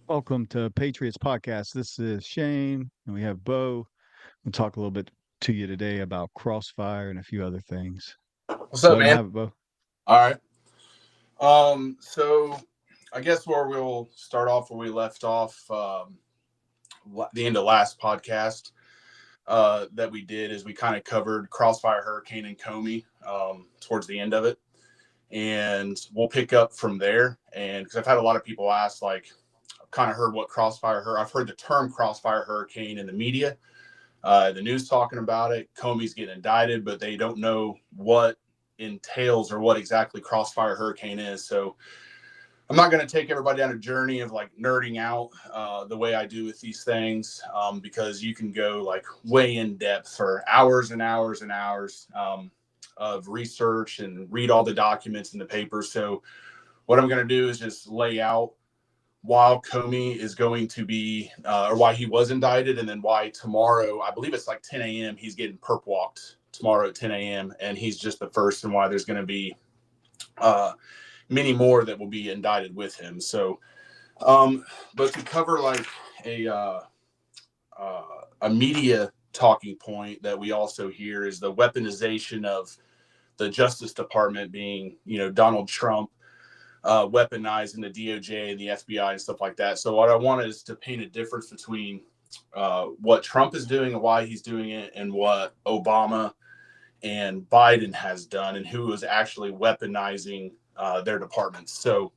Welcome to Patriots Podcast. This is Shane, and we have Bo. We'll talk a little bit to you today about Crossfire and a few other things. What's Go up, ahead and man? have it, Bo. All right. So I guess where we'll start off where we left off the end of last podcast that we did is we kind of covered Crossfire, Hurricane, and Comey towards the end of it, and we'll pick up from there. And because I've had a lot of people ask, like, I've kind of heard what I've heard the term Crossfire Hurricane in the media, the news talking about it. Comey's getting indicted, but they don't know what entails or what exactly Crossfire Hurricane is. So I'm not going to take everybody on a journey of like nerding out the way I do with these things, because you can go like way in depth for hours and hours and hours of research and read all the documents in the papers. So what I'm going to do is just lay out why Comey is going to be, or why he was indicted, and then why tomorrow, I believe it's like 10 a.m., he's getting perp walked tomorrow at 10 a.m., and he's just the first, and why there's going to be many more that will be indicted with him. So, but to cover like a, uh, a media talking point that we also hear is the weaponization of the Justice Department being, Donald Trump weaponizing the DOJ and the FBI and stuff like that. So what I want is to paint a difference between what Trump is doing and why he's doing it, and what Obama and Biden has done, and who is actually weaponizing their departments. So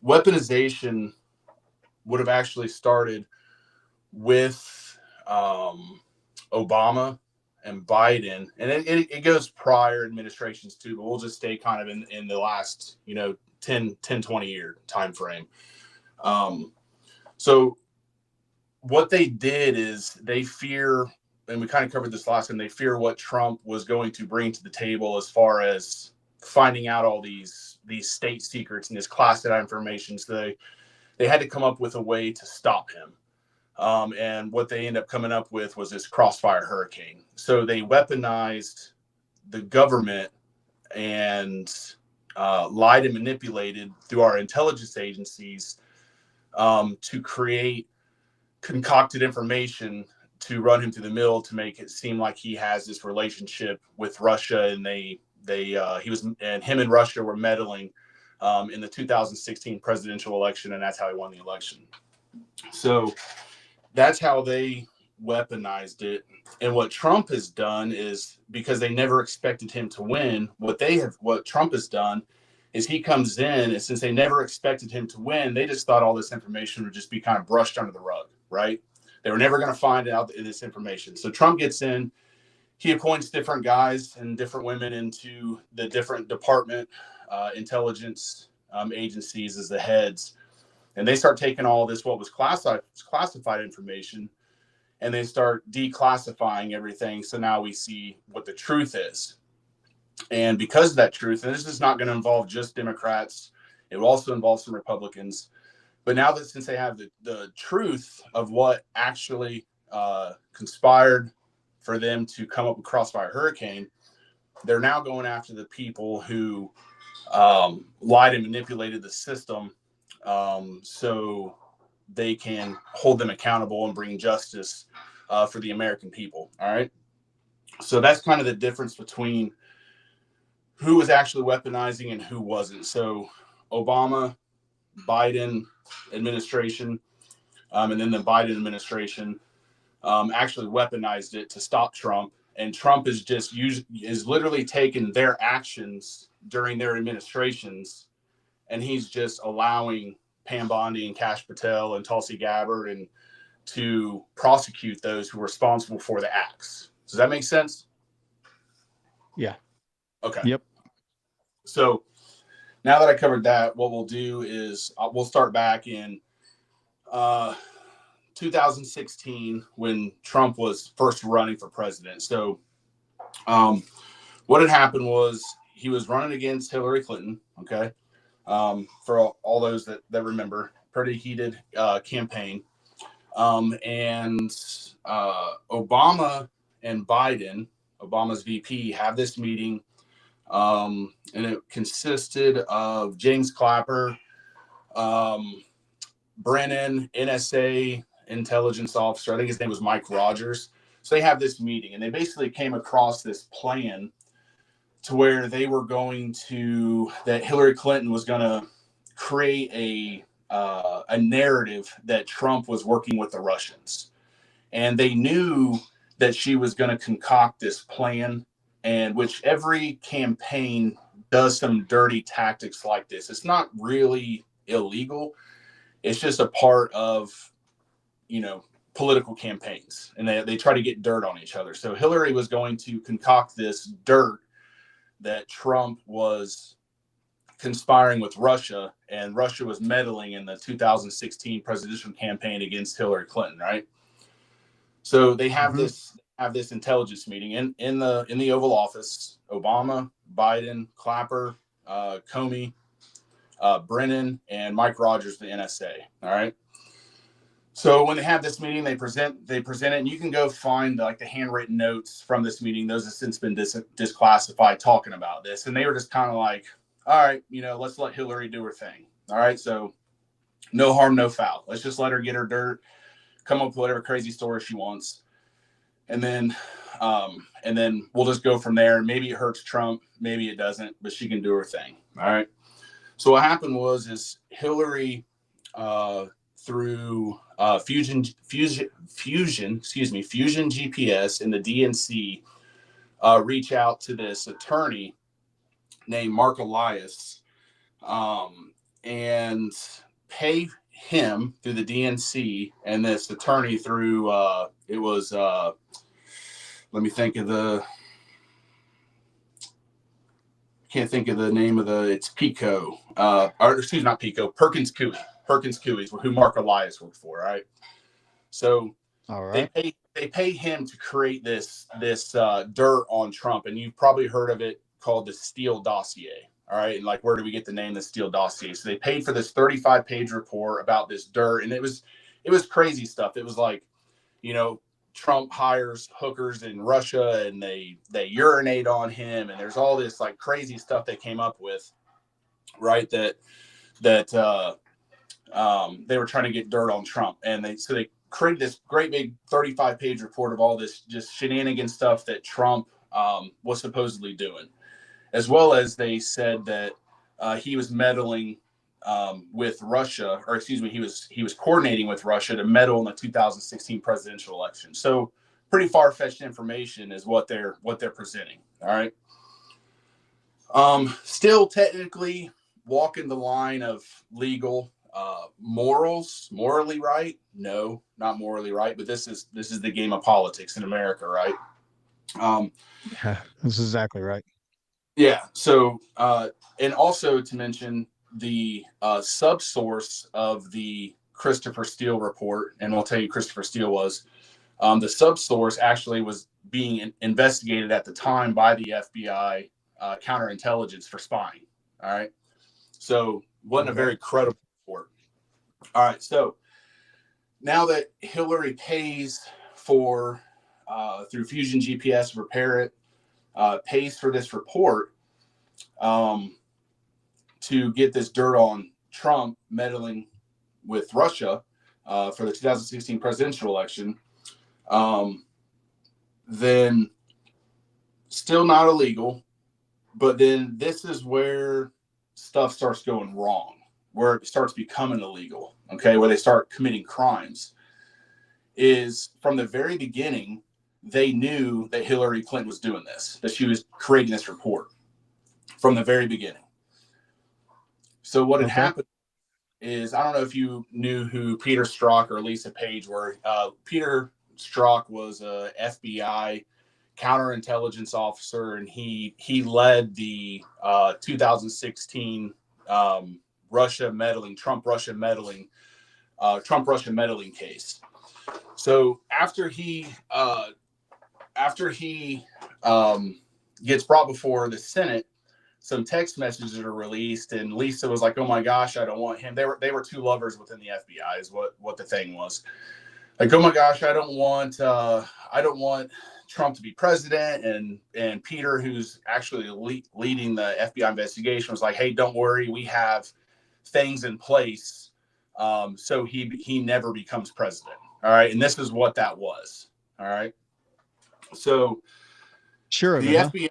weaponization would have actually started with Obama and Biden, and it goes prior administrations too, but we'll just stay kind of in the last 10-20 year time frame. So what they did is they fear, and we kind of covered this last time, they fear what Trump was going to bring to the table as far as finding out all these state secrets and this classified information. So they had to come up with a way to stop him. And what they end up coming up with was this Crossfire Hurricane. So they weaponized the government and lied and manipulated through our intelligence agencies to create concocted information to run him through the mill to make it seem like he has this relationship with Russia, and him and Russia were meddling in the 2016 presidential election, and that's how he won the election. So that's how they weaponized it. And what Trump has done is, because they never expected him to win, what Trump has done is he comes in, and since they never expected him to win, they just thought all this information would just be kind of brushed under the rug, right? They were never going to find out this information. So Trump gets in, he appoints different guys and different women into the different department intelligence agencies as the heads. And they start taking all this, what was classified information, and they start declassifying everything. So now we see what the truth is. And because of that truth, and this is not going to involve just Democrats, it will also involve some Republicans. But now that since they have the truth of what actually conspired for them to come up with Crossfire Hurricane, they're now going after the people who lied and manipulated the system, so they can hold them accountable and bring justice for the American people. All right. So that's kind of the difference between who was actually weaponizing and who wasn't. So Obama, Biden administration, and then the Biden administration actually weaponized it to stop Trump. And Trump is literally taking their actions during their administrations, and he's just allowing Pam Bondi and Kash Patel and Tulsi Gabbard and to prosecute those who are responsible for the acts. Does that make sense? Yeah. Okay. Yep. So now that I covered that, what we'll do is we'll start back in 2016 when Trump was first running for president. So what had happened was he was running against Hillary Clinton. Okay. For all those that remember, pretty heated campaign. And Obama and Biden, Obama's VP, have this meeting, and it consisted of James Clapper, Brennan, NSA intelligence officer, I think his name was Mike Rogers. So they have this meeting, and they basically came across this plan to where they were going to, that Hillary Clinton was going to create a narrative that Trump was working with the Russians. And they knew that she was going to concoct this plan, and which every campaign does some dirty tactics like this. It's not really illegal. It's just a part of, political campaigns, and they try to get dirt on each other. So Hillary was going to concoct this dirt that Trump was conspiring with Russia, and Russia was meddling in the 2016 presidential campaign against Hillary Clinton, right? So they have this intelligence meeting in the Oval Office. Obama, Biden, Clapper, Comey, Brennan, and Mike Rogers, the NSA. All right. So when they have this meeting, they present it, and you can go find like the handwritten notes from this meeting. Those have since been disclassified, talking about this, and they were just kind of like, all right, let's let Hillary do her thing. All right, so no harm, no foul. Let's just let her get her dirt, come up with whatever crazy story she wants, and then we'll just go from there. Maybe it hurts Trump, maybe it doesn't, but she can do her thing. All right. So what happened was Hillary, through Fusion GPS and the DNC, reach out to this attorney named Mark Elias, and pay him through the DNC, and this attorney through let me think of can't think of the name of it's Pico, or excuse me, not Pico, Perkins Coie is who Mark Elias worked for. All right. So all right. they pay him to create this dirt on Trump, and you've probably heard of it, called the Steele dossier. All right. And like, where do we get the name the Steele dossier? So they paid for this 35-page report about this dirt, and it was crazy stuff. It was like, Trump hires hookers in Russia, and they urinate on him, and there's all this like crazy stuff they came up with, right? That they were trying to get dirt on Trump, and they created this great big 35-page report of all this just shenanigan stuff that Trump was supposedly doing, as well as they said that he was meddling with Russia, or excuse me, he was coordinating with Russia to meddle in the 2016 presidential election. So pretty far-fetched information is what they're presenting. All right. Still technically walking the line of legal, morally right? No, not morally right, but this is the game of politics in America, right? Yeah, that's exactly right. Yeah. So, and also to mention the subsource of the Christopher Steele report, and I'll tell you Christopher Steele was, the subsource actually was being investigated at the time by the FBI counterintelligence for spying. All right. So wasn't a very credible report. All right. So now that Hillary pays for, through Fusion GPS to prepare it, pays for this report, to get this dirt on Trump meddling with Russia, for the 2016 presidential election, then still not illegal. But then this is where stuff starts going wrong, where it starts becoming illegal, okay, where they start committing crimes, is from the very beginning, they knew that Hillary Clinton was doing this, that she was creating this report from the very beginning. So what had happened is, I don't know if you knew who Peter Strzok or Lisa Page were. Peter Strzok was a FBI counterintelligence officer, and he led the 2016 Trump Russia meddling case. So after he gets brought before the Senate, some text messages are released, and Lisa was like, "Oh my gosh, I don't want him." They were two lovers within the FBI, is what the thing was. Like, "Oh my gosh, I don't want Trump to be president." And Peter, who's actually leading the FBI investigation, was like, "Hey, don't worry, we have things in place So he never becomes president. All right, and this is what that was. All right, so Sure of it, the huh? FBI,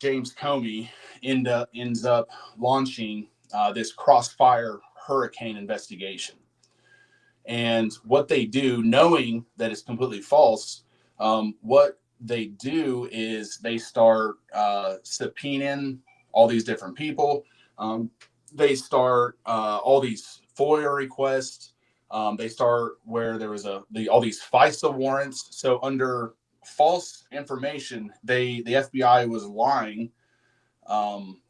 James Comey, ends up launching this crossfire hurricane investigation. And what they do, knowing that it's completely false, what they do is they start subpoenaing all these different people. They start all these FOIA requests. They start where there was all these FISA warrants. So under false information, the FBI was lying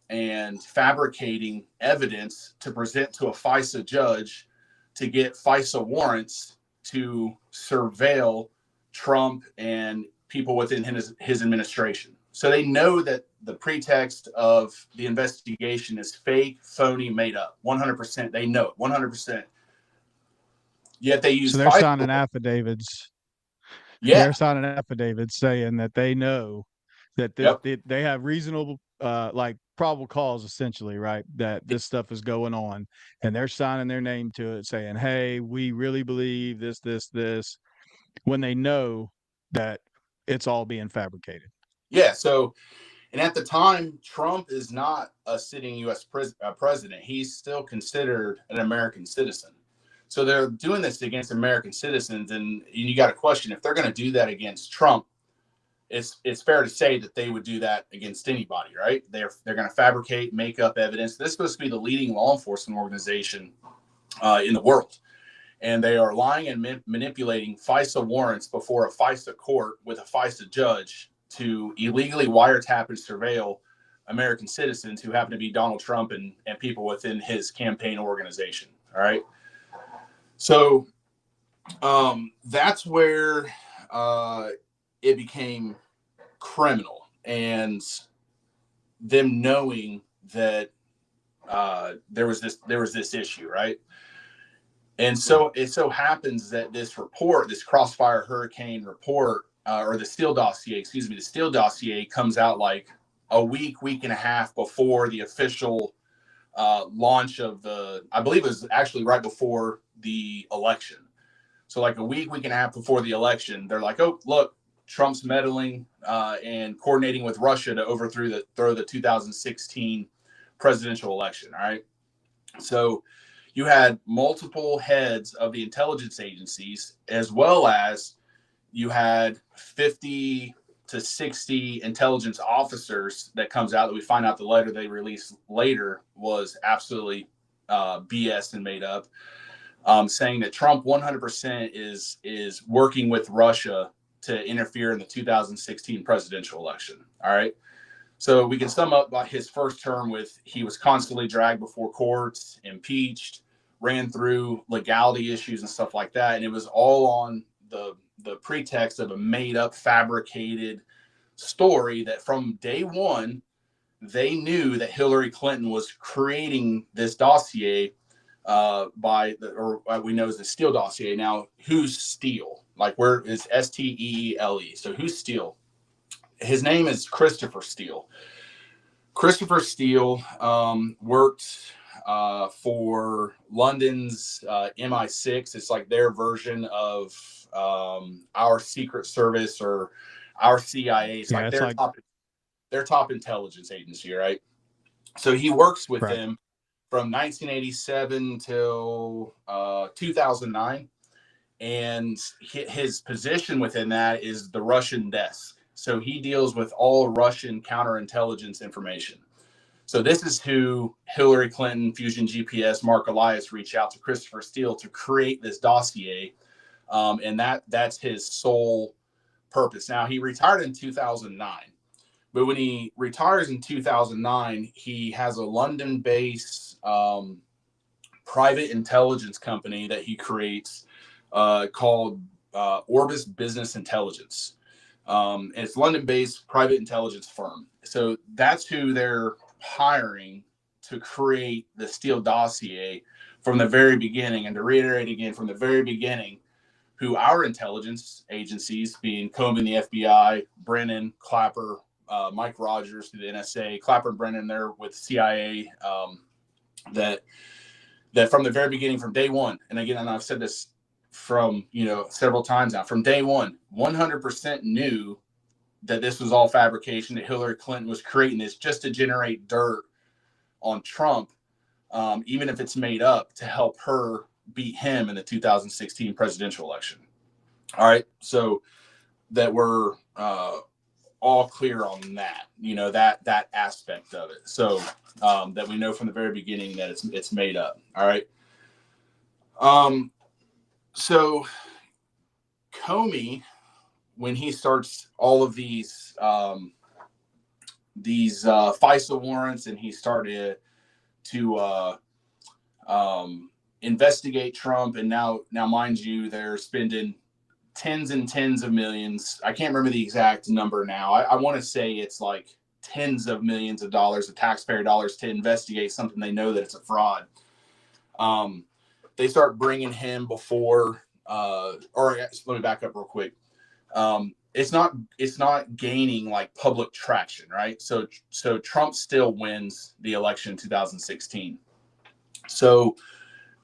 and fabricating evidence to present to a FISA judge to get FISA warrants to surveil Trump and people within his administration. So they know that the pretext of the investigation is fake, phony, made up. 100%. They know it. 100%. Yet they So use they're FISA. signing affidavits. Yeah. They're signing affidavits saying that they know that Yep. they have reasonable, like probable cause, essentially, right? That this stuff is going on, and they're signing their name to it, saying, "Hey, we really believe this," when they know that it's all being fabricated. Yeah. So, and at the time, Trump is not a sitting U.S. president. He's still considered an American citizen. So they're doing this against American citizens, and you got to question if they're going to do that against Trump. It's fair to say that they would do that against anybody, right? They're going to fabricate, make up evidence. This is supposed to be the leading law enforcement organization in the world, and they are lying and manipulating FISA warrants before a FISA court with a FISA judge to illegally wiretap and surveil American citizens who happen to be Donald Trump and people within his campaign organization. All right. So that's where it became criminal, and them knowing that there was this issue, right? And so it so happens that this report, this Crossfire Hurricane report, or the Steele dossier, excuse me, the Steele dossier comes out like a week and a half before the official launch of I believe it was actually right before the election. So like a week and a half before the election, they're like, oh, look, Trump's meddling and coordinating with Russia to overthrow the 2016 presidential election. All right. So you had multiple heads of the intelligence agencies, as well as you had 50 to 60 intelligence officers that comes out that we find out the letter they released later was absolutely BS and made up, saying that Trump 100% is working with Russia to interfere in the 2016 presidential election. All right. So we can sum up by his first term with he was constantly dragged before courts, impeached, ran through legality issues and stuff like that. And it was all on the pretext of a made up, fabricated story that from day one, they knew that Hillary Clinton was creating this dossier or we know as the Steele dossier. Now, who's Steele? Like, where is Steele? So who's Steele? His name is Christopher Steele. Christopher Steele worked for London's MI6. It's like their version of our Secret Service or our CIA. It's Yeah, like it's like their top intelligence agency, right? So he works with right. them from 1987 till 2009. And his position within that is the Russian desk. So he deals with all Russian counterintelligence information. So this is who Hillary Clinton, Fusion GPS, Mark Elias reach out to Christopher Steele to create this dossier. And that's his sole purpose. Now, he retired in 2009. But when he retires in 2009, he has a London-based private intelligence company that he creates called Orbis Business Intelligence. And it's a London-based private intelligence firm. So that's who they're hiring to create the Steele dossier from the very beginning. And to reiterate again, from the very beginning, who our intelligence agencies, being Comey and the FBI, Brennan, Clapper, Mike Rogers through the NSA, Clapper and Brennan, they're with CIA, that that from the very beginning, from day one, and again, and I've said this from, several times now, from day one, 100% knew that this was all fabrication, that Hillary Clinton was creating this just to generate dirt on Trump, even if it's made up, to help her beat him in the 2016 presidential election. All right. So that we're all clear on that, that aspect of it. So that we know from the very beginning that it's made up. All right. So Comey, when he starts all of these FISA warrants, and he started to investigate Trump, and now mind you, they're spending tens and tens of millions. I can't remember the exact number now. I want to say it's like tens of millions of dollars of taxpayer dollars to investigate something they know that it's a fraud. They start bringing him before, or let me back up real quick. It's not gaining like public traction, right? So Trump still wins the election in 2016. So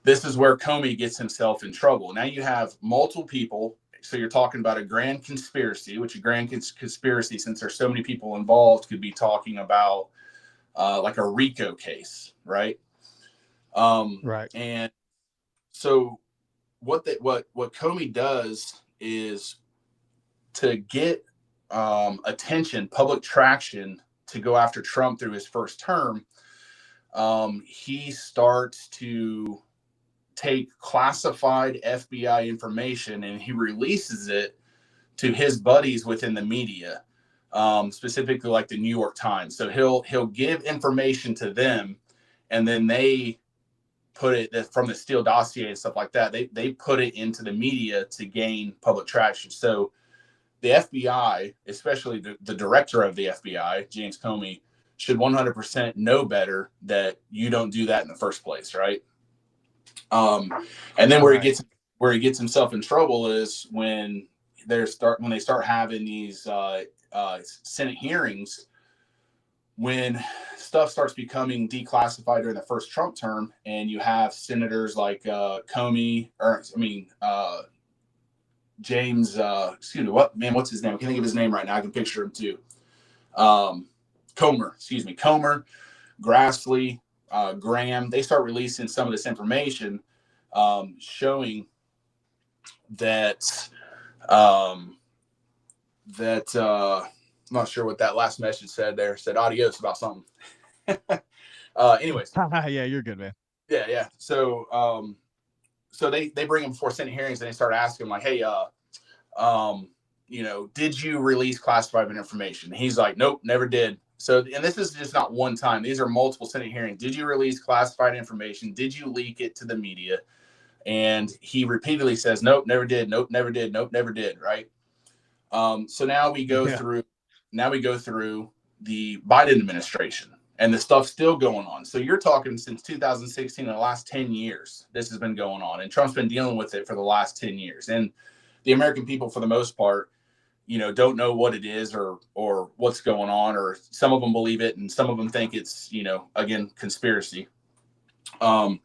this is where Comey gets himself in trouble. Now you have multiple people. So you're talking about a grand conspiracy, which a grand conspiracy, since there's so many people involved, could be talking about like a RICO case, right? Right. And so what Comey does is to get attention, public traction, to go after Trump through his first term. He starts to take classified FBI information and he releases it to his buddies within the media, specifically like the New York Times. So he'll give information to them, and then they put it from the Steele dossier and stuff like that. They put it into the media to gain public traction. So the FBI, especially the director of the FBI, James Comey, should 100% know better that you don't do that in the first place, right? And then where he gets himself in trouble is when they start having these Senate hearings, when stuff starts becoming declassified during the first Trump term, and you have senators like Comey, James, what's his name? I can't think of his name right now. I can picture him too. Comer, Grassley, Graham. They start releasing some of this information, showing that I'm not sure what that last message said there. It said adios about something. Anyways. Yeah, you're good, man. Yeah. So they bring him before Senate hearings, and they start asking him like, hey, did you release classified information? And he's like, nope, never did. So, and this is just not one time. These are multiple Senate hearings. Did you release classified information? Did you leak it to the media? And he repeatedly says, nope, never did. Nope, never did. Nope, never did. Right. So now we go through the Biden administration, and the stuff's still going on. So you're talking since 2016, in the last 10 years, this has been going on, and Trump's been dealing with it for the last 10 years. And the American people, for the most part, don't know what it is or what's going on, or some of them believe it and some of them think it's, again, conspiracy. Well,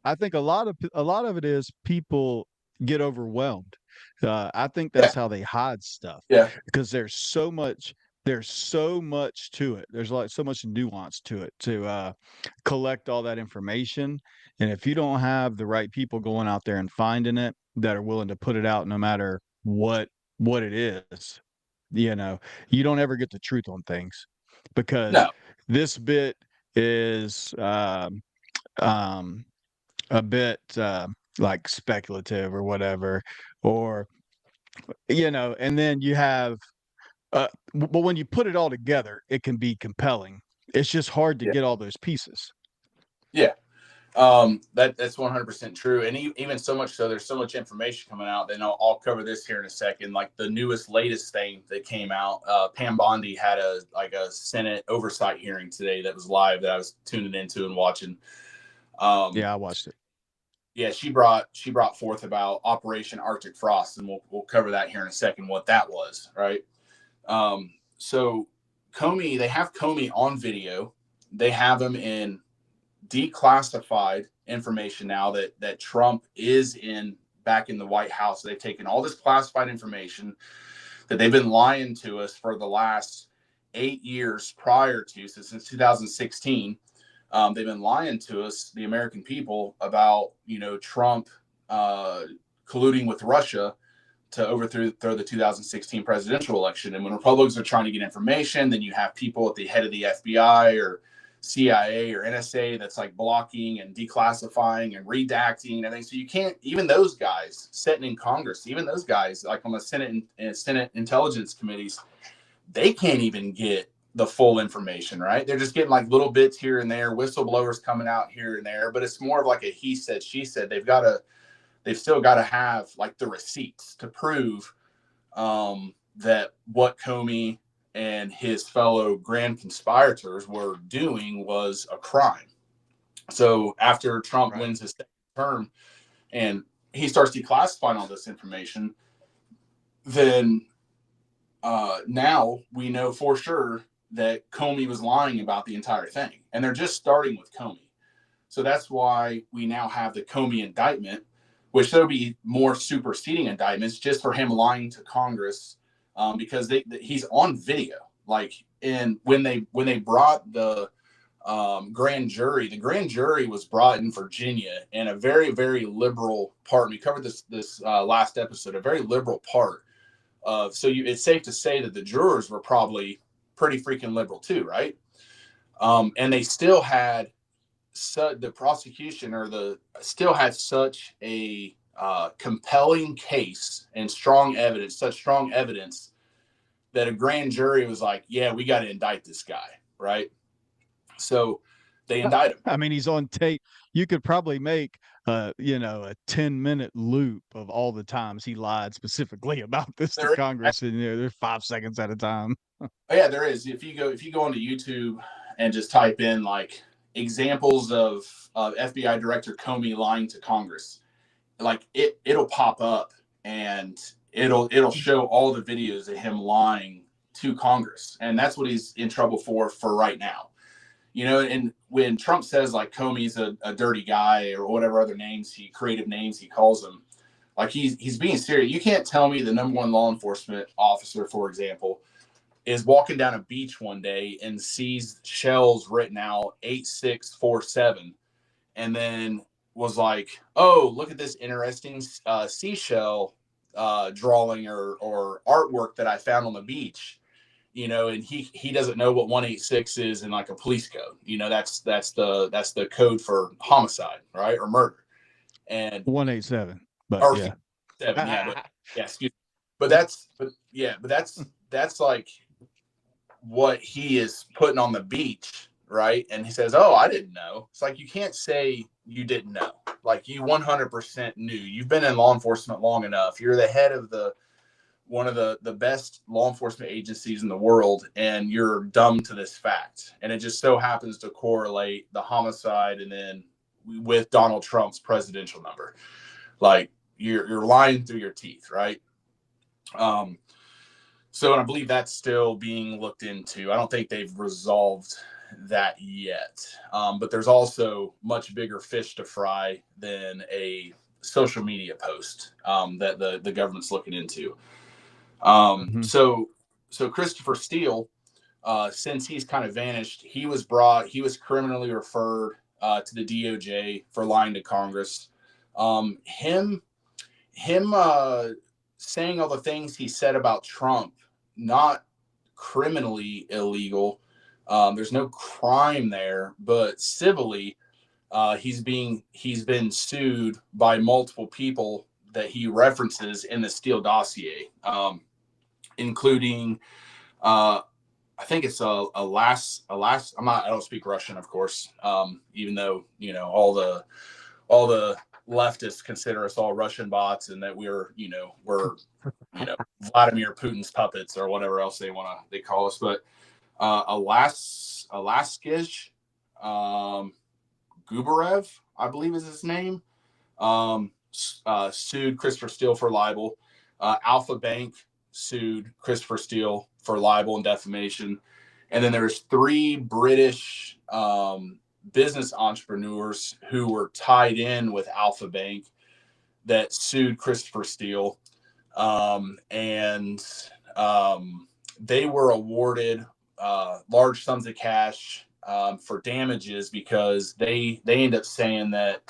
I think a lot of it is people get overwhelmed. I think that's how they hide stuff. Yeah. Because there's so much to it. There's like so much nuance to it to collect all that information. And if you don't have the right people going out there and finding it, that are willing to put it out no matter what it is, you don't ever get the truth on things, because this bit is a bit like speculative or whatever, or and then you have but when you put it all together, it can be compelling. It's just hard to get all those pieces. Yeah. That's 100% true. And even so much so, there's so much information coming out. Then I'll cover this here in a second. Like the latest thing that came out, Pam Bondi had a Senate oversight hearing today that was live, that I was tuning into and watching. Yeah, I watched it. Yeah, she brought forth about Operation Arctic Frost, and we'll cover that here in a second, what that was, right? So Comey, they have Comey on video. They have him in declassified information now that Trump is back in the White House. They've taken all this classified information that they've been lying to us for the last 8 years prior to, so since 2016. They've been lying to us, the American people, about, Trump colluding with Russia to overthrow the 2016 presidential election. And when Republicans are trying to get information, then you have people at the head of the FBI or CIA or NSA that's like blocking and declassifying and redacting and everything. So you can't, even those guys sitting in Congress, even those guys like on the Senate and Senate Intelligence Committees, they can't even get the full information, right? They're just getting like little bits here and there, whistleblowers coming out here and there, but it's more of like a he said, she said. They've still got to have like the receipts to prove that what Comey and his fellow grand conspirators were doing was a crime. So after Trump wins his second term and he starts declassifying all this information, then now we know for sure that Comey was lying about the entire thing. And they're just starting with Comey. So that's why we now have the Comey indictment, which there'll be more superseding indictments just for him lying to Congress, because he's on video. Like, and when they brought the grand jury was brought in Virginia, and a very, very liberal part. And we covered this last episode, a very liberal part of. So it's safe to say that the jurors were probably pretty freaking liberal too, right? And they still had the prosecution still had such a compelling case and such strong evidence that a grand jury was like, yeah, we got to indict this guy, right? So they indict him. I mean, he's on tape. You could probably make a 10-minute loop of all the times he lied specifically about this to Congress, and they're 5 seconds at a time. Oh, yeah, there is. If you go onto YouTube and just type in like examples of FBI Director Comey lying to Congress, like it'll pop up and it'll show all the videos of him lying to Congress, and that's what he's in trouble for right now. And when Trump says like Comey's a dirty guy or whatever other creative names he calls him, like he's being serious. You can't tell me the number one law enforcement officer, for example, is walking down a beach one day and sees shells written out 8647, and then was like, oh, look at this interesting seashell drawing or artwork that I found on the beach. And he doesn't know what 186 is in like a police code. That's the code for homicide, right, or murder. And 187, but or yeah, 7, yeah, but yeah, excuse me. But that's like what he is putting on the beach, right? And he says, oh, I didn't know. It's like, you can't say you didn't know. Like, you 100% knew. You've been in law enforcement long enough. You're the head of one of the best law enforcement agencies in the world, and you're dumb to this fact. And it just so happens to correlate the homicide and then with Donald Trump's presidential number. Like, you're lying through your teeth, right? So, and I believe that's still being looked into. I don't think they've resolved that yet. But there's also much bigger fish to fry than a social media post that the government's looking into. So Christopher Steele, since he's kind of vanished, he was criminally referred to the DOJ for lying to Congress. Him saying all the things he said about Trump, not criminally illegal. There's no crime there, but civilly, he's been sued by multiple people that he references in the Steele dossier, including I think it's a last. I don't speak Russian, of course, even though all the leftists consider us all Russian bots, and that we're Vladimir Putin's puppets or whatever else they call us. But Alaskij Gubarev, I believe is his name, sued Christopher Steele for libel. Alpha Bank sued Christopher Steele for libel and defamation. And then there's 3 British business entrepreneurs who were tied in with Alpha Bank that sued Christopher Steele. And they were awarded large sums of cash for damages because they end up saying that,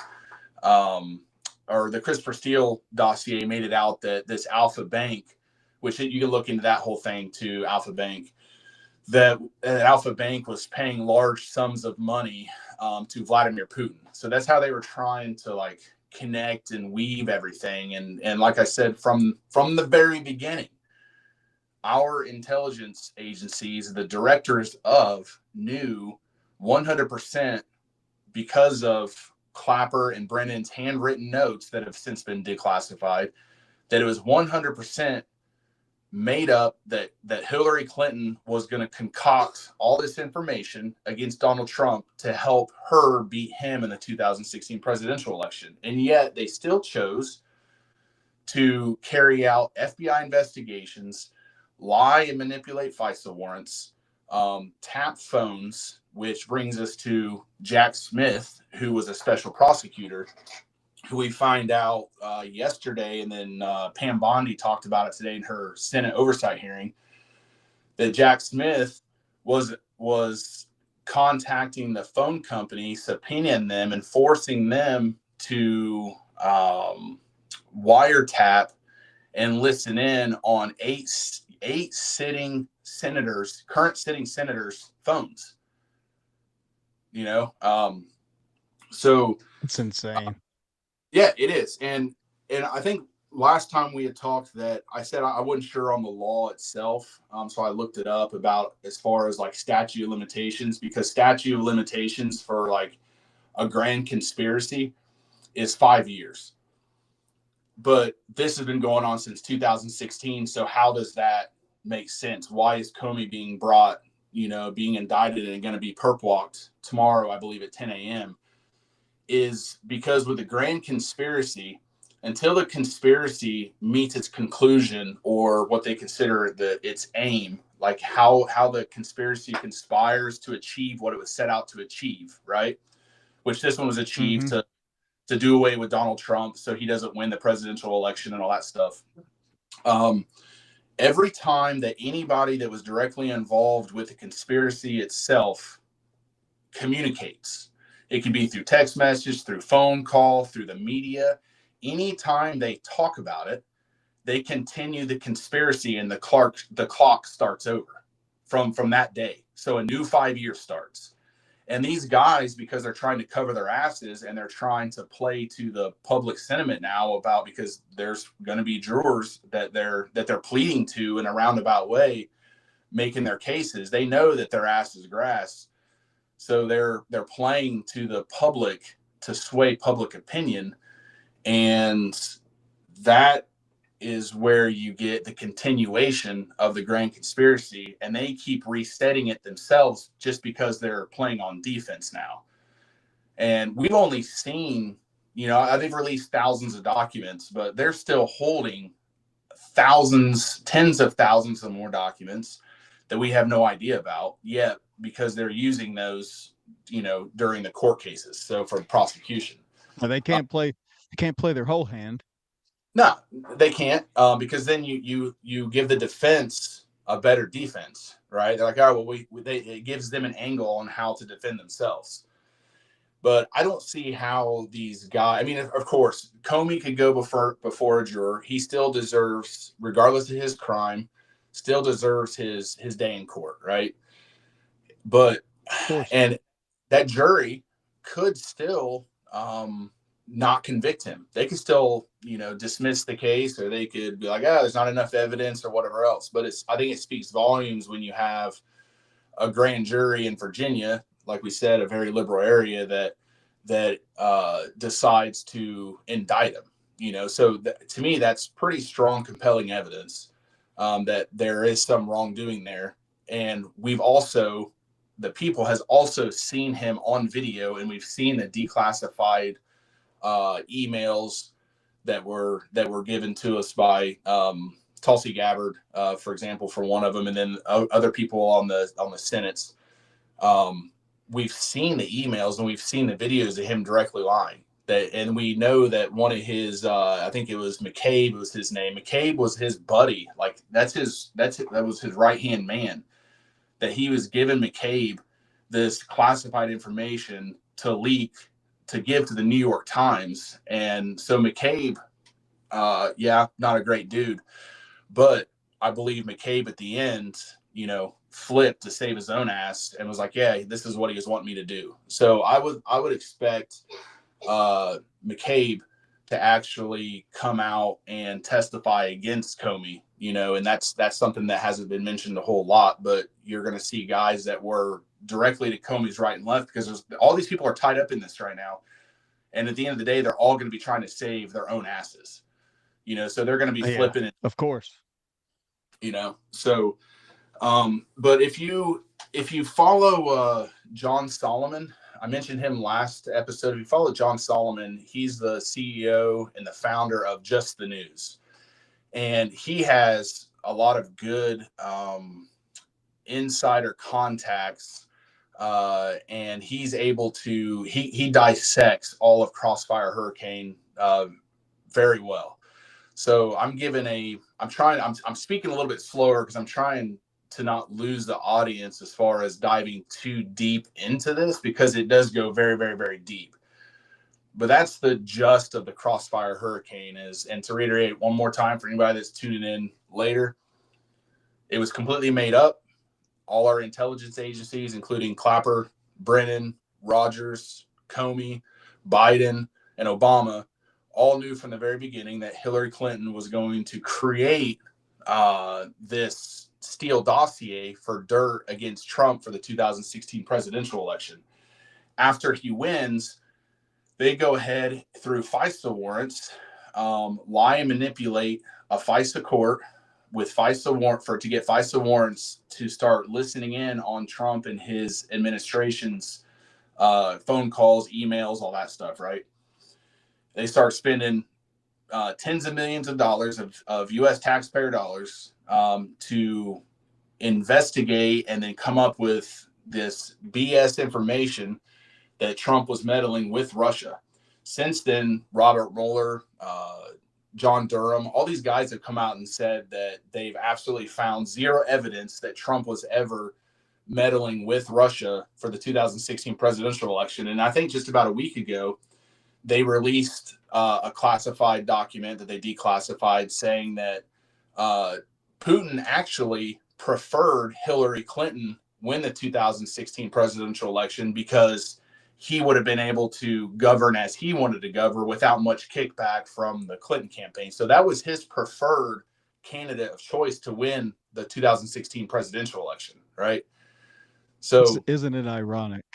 or the Christopher Steele dossier made it out that this Alpha Bank, which you can look into that whole thing to Alpha Bank, that Alpha Bank was paying large sums of money to Vladimir Putin. So that's how they were trying to like connect and weave everything. And like I said, from the very beginning, our intelligence agencies, the directors of, knew 100% because of Clapper and Brennan's handwritten notes that have since been declassified, that it was 100% made up that Hillary Clinton was going to concoct all this information against Donald Trump to help her beat him in the 2016 presidential election. And yet they still chose to carry out FBI investigations, lie and manipulate FISA warrants, tap phones, which brings us to Jack Smith, who was a special prosecutor, who we find out yesterday, and then Pam Bondi talked about it today in her Senate oversight hearing, that Jack Smith was contacting the phone company, subpoenaing them and forcing them to wiretap and listen in on eight sitting senators, current sitting senators' phones. You know, so It's insane. Yeah, it is. And I think last time we had talked that I said I wasn't sure on the law itself. So I looked it up about as far as like statute of limitations, because statute of limitations for like a grand conspiracy is 5 years. But this has been going on since 2016. So how does that make sense? Why is Comey being brought, being indicted and going to be perp walked tomorrow, I believe at 10 a.m.? Is because with the grand conspiracy, until the conspiracy meets its conclusion or what they consider its aim, like how the conspiracy conspires to achieve what it was set out to achieve, right? Which this one was achieved to do away with Donald Trump so he doesn't win the presidential election and all that stuff. Every time that anybody that was directly involved with the conspiracy itself communicates, it can be through text message, through phone call, through the media. Anytime they talk about it, they continue the conspiracy, and the clock starts over from that day. So a new 5 years starts. And these guys, because they're trying to cover their asses and they're trying to play to the public sentiment now about, because there's going to be jurors that they're pleading to in a roundabout way, making their cases. They know that their ass is grass. So they're playing to the public to sway public opinion. And that is where you get the continuation of the grand conspiracy. And they keep resetting it themselves just because they're playing on defense now. And we've only seen, they've released thousands of documents, but they're still holding thousands, tens of thousands of more documents that we have no idea about yet, because they're using those, during the court cases. So for prosecution, They can't play their whole hand. No, they can't, because then you give the defense a better defense, right? They're like, oh, well, it gives them an angle on how to defend themselves. But I don't see how these guys. I mean, of course, Comey could go before a juror. He still deserves, regardless of his crime, still deserves his day in court, right? But and that jury could still not convict him. They could still, dismiss the case, or they could be like, there's not enough evidence or whatever else. But I think it speaks volumes when you have a grand jury in Virginia, like we said, a very liberal area that decides to indict him. So to me, that's pretty strong, compelling evidence that there is some wrongdoing there. And the people has also seen him on video, and we've seen the declassified emails that were given to us by Tulsi Gabbard, for example, for one of them, and then other people on the Senate's we've seen the emails and we've seen the videos of him directly lying. That, and we know that one of his, I think it was McCabe was his name. McCabe was his buddy. Like that was his right hand man. That he was giving McCabe this classified information to leak to give to the New York Times. And so McCabe, yeah, not a great dude, but I believe McCabe at the end, flipped to save his own ass and was like, yeah, this is what he was wanting me to do. So I would expect McCabe to actually come out and testify against Comey, and that's something that hasn't been mentioned a whole lot, but you're going to see guys that were directly to Comey's right and left because all these people are tied up in this right now. And at the end of the day, they're all going to be trying to save their own asses, so they're going to be flipping it. Of course. So, but if you follow John Solomon, I mentioned him last episode. If you follow John Solomon, he's the CEO and the founder of Just the News. And he has a lot of good insider contacts. And he's able to, he dissects all of Crossfire Hurricane very well. So I'm speaking a little bit slower because I'm trying to not lose the audience as far as diving too deep into this, because it does go very, very, very deep. But that's the gist of the Crossfire Hurricane is, and to reiterate one more time for anybody that's tuning in later, it was completely made up. All our intelligence agencies, including Clapper, Brennan, Rogers, Comey, Biden, and Obama, all knew from the very beginning that Hillary Clinton was going to create this Steele dossier for dirt against Trump for the 2016 presidential election. After he wins, they go ahead through FISA warrants, lie and manipulate a FISA court with FISA warrant to get FISA warrants to start listening in on Trump and his administration's phone calls, emails, all that stuff, right? They start spending tens of millions of dollars of U.S. taxpayer dollars to investigate and then come up with this BS information that Trump was meddling with Russia. Since then, Robert Mueller, John Durham, all these guys have come out and said that they've absolutely found zero evidence that Trump was ever meddling with Russia for the 2016 presidential election. And I think just about a week ago, they released a classified document that they declassified saying that Putin actually preferred Hillary Clinton win the 2016 presidential election because he would have been able to govern as he wanted to govern without much kickback from the Clinton campaign. So that was his preferred candidate of choice to win the 2016 presidential election, right? So isn't it ironic?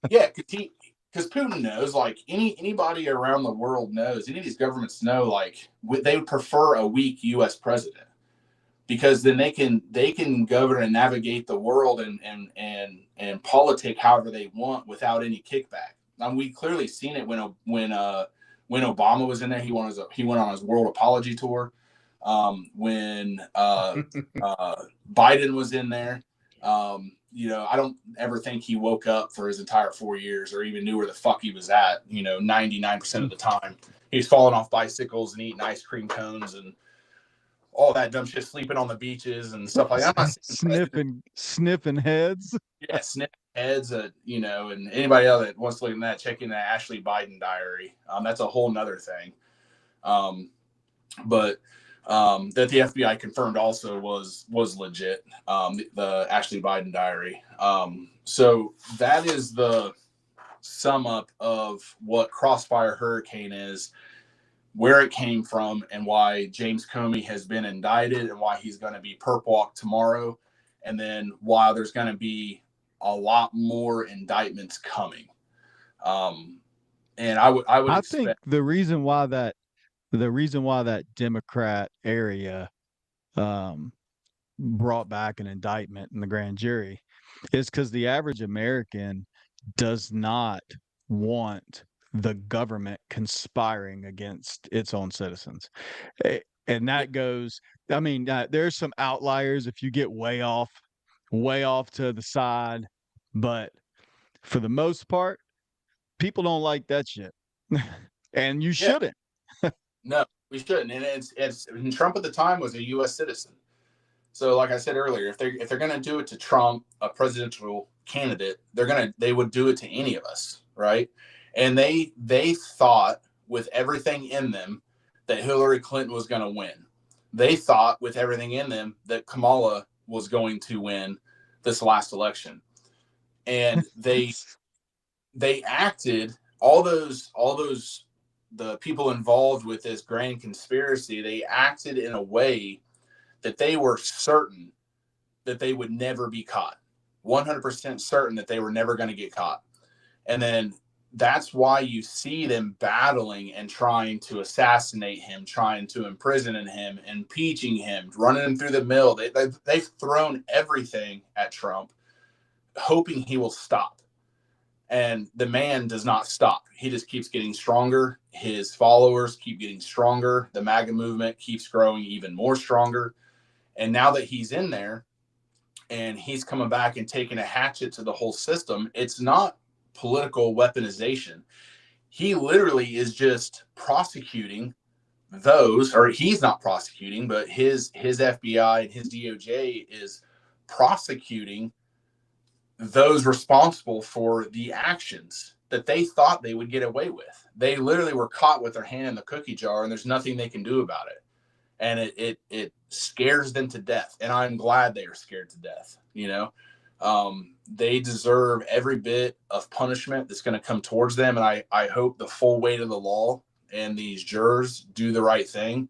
Yeah, because Putin knows, like anybody around the world knows, any of these governments know, like they would prefer a weak U.S. president because then they can govern and navigate the world and politic however they want without any kickback. And we clearly seen it when Obama was in there. He went on his world apology tour. When Biden was in there. I don't ever think he woke up for his entire 4 years or even knew where the fuck he was at. 99% of the time, he was falling off bicycles and eating ice cream cones and all that dumb shit, sleeping on the beaches and stuff like that. Sniffing heads. Yeah, sniffing heads. And anybody else that wants to look at that, check in the Ashley Biden diary. That's a whole nother thing. But that the FBI confirmed also was legit, the Ashley Biden diary. So that is the sum up of what Crossfire Hurricane is, where it came from, and why James Comey has been indicted and why he's going to be perp walked tomorrow, and then why there's going to be a lot more indictments coming. And I think the reason why that Democrat area brought back an indictment in the grand jury is because the average American does not want the government conspiring against its own citizens. And that goes, I mean, there's some outliers if you get way off to the side, but for the most part, people don't like that shit. And you Yeah, shouldn't. no, we shouldn't. And it's and Trump at the time was a U.S. citizen. So, like I said earlier, if they're gonna do it to Trump, a presidential candidate, they would do it to any of us, right? And they thought with everything in them that Hillary Clinton was going to win. They thought with everything in them that Kamala was going to win this last election, and they acted all those the people involved with this grand conspiracy. They acted in a way that they were certain that they would never be caught, 100% certain that they were never going to get caught. And then that's why you see them battling and trying to assassinate him, trying to imprison him, impeaching him, running him through the mill. They've thrown everything at Trump, hoping he will stop. And the man does not stop. He just keeps getting stronger. His followers keep getting stronger. The MAGA movement keeps growing even more stronger. And now that he's in there and he's coming back and taking a hatchet to the whole system, it's not political weaponization. He literally is just prosecuting those, or he's not prosecuting, but his FBI and his DOJ is prosecuting those responsible for the actions that they thought they would get away with. They literally were caught with their hand in the cookie jar, and there's nothing they can do about it. And it scares them to death. And I'm glad they are scared to death. They deserve every bit of punishment that's going to come towards them. And I hope the full weight of the law and these jurors do the right thing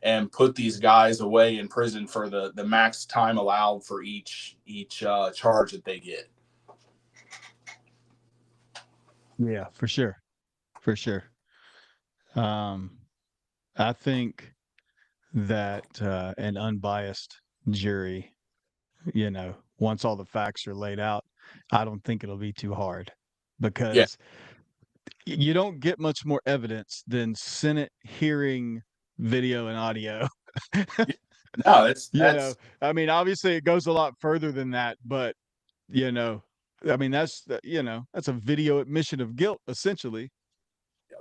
and put these guys away in prison for the max time allowed for each charge that they get. Yeah, for sure. For sure. I think that an unbiased jury, once all the facts are laid out, I don't think it'll be too hard Yeah. because you don't get much more evidence than Senate hearing video and audio. No, that's I mean, obviously it goes a lot further than that, but you know, I mean, that's a video admission of guilt, essentially.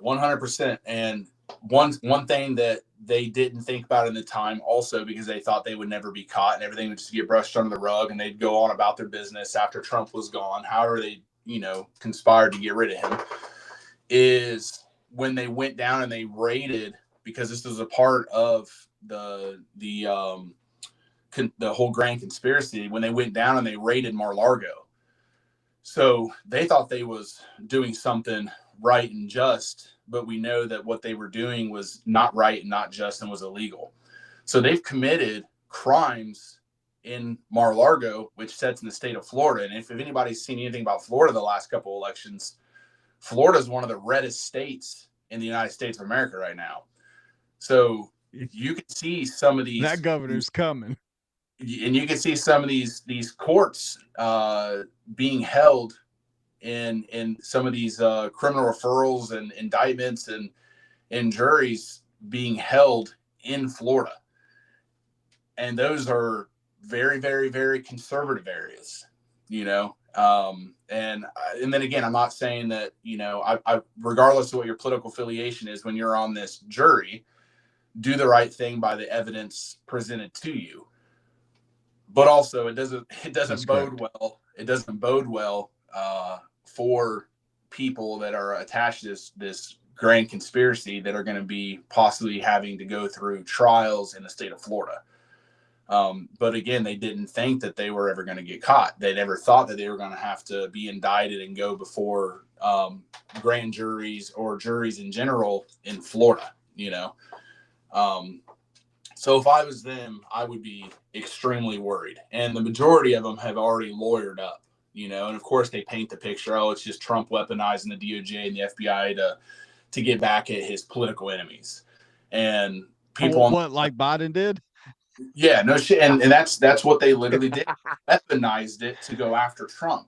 100%. And one thing that they didn't think about in the time, also because they thought they would never be caught and everything would just get brushed under the rug and they'd go on about their business after Trump was gone, however they conspired to get rid of him, is when they went down and they raided, because this was a part of the whole grand conspiracy, when they went down and they raided Mar-a-Lago. So they thought they was doing something right and just, but we know that what they were doing was not right and not just and was illegal. So they've committed crimes in Mar-a-Lago, which sits in the state of Florida. And if anybody's seen anything about Florida the last couple of elections, Florida is one of the reddest states in the United States of America right now. So you can see some of That governor's coming. and you can see some of these courts being held in some of these criminal referrals and indictments and juries being held in Florida. And those are very, very, very conservative areas, and then again, I'm not saying that, I regardless of what your political affiliation is, when you're on this jury, do the right thing by the evidence presented to you. But also, it doesn't bode well. It doesn't bode well for people that are attached to this grand conspiracy that are going to be possibly having to go through trials in the state of Florida. But again, they didn't think that they were ever going to get caught. They never thought that they were going to have to be indicted and go before grand juries or juries in general in Florida, So if I was them, I would be extremely worried. And the majority of them have already lawyered up, and of course they paint the picture, it's just Trump weaponizing the DOJ and the FBI to get back at his political enemies. And people like Biden did? Yeah, no shit. And that's what they literally did. Weaponized it to go after Trump.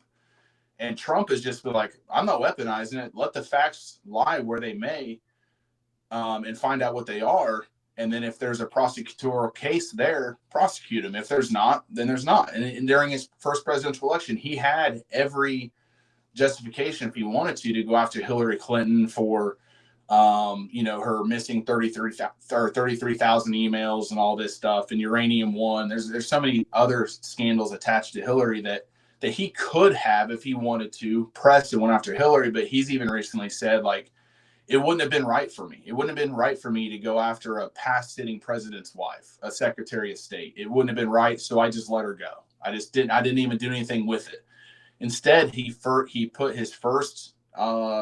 And Trump has just been like, I'm not weaponizing it. Let the facts lie where they may, and find out what they are. And then if there's a prosecutorial case there, prosecute him. If there's not, then there's not. And during his first presidential election, he had every justification if he wanted to go after Hillary Clinton for, her missing 33,000 emails and all this stuff, and Uranium One. There's so many other scandals attached to Hillary that he could have, if he wanted to, pressed and went after Hillary. But he's even recently said, like, it wouldn't have been right for me. It wouldn't have been right for me to go after a past sitting president's wife, a Secretary of State. It wouldn't have been right, so I just let her go. I didn't even do anything with it. Instead, he put his first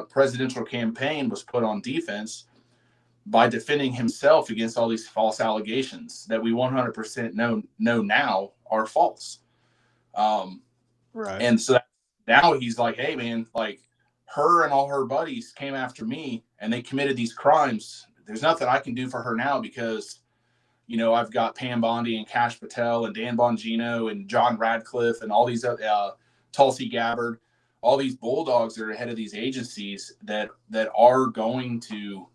presidential campaign was put on defense by defending himself against all these false allegations that we 100% know now are false. Right. And so now he's like, hey, man, like, her and all her buddies came after me and they committed these crimes. There's nothing I can do for her now because, I've got Pam Bondi and Kash Patel and Dan Bongino and John Radcliffe and all these Tulsi Gabbard, all these bulldogs that are ahead of these agencies that are going to,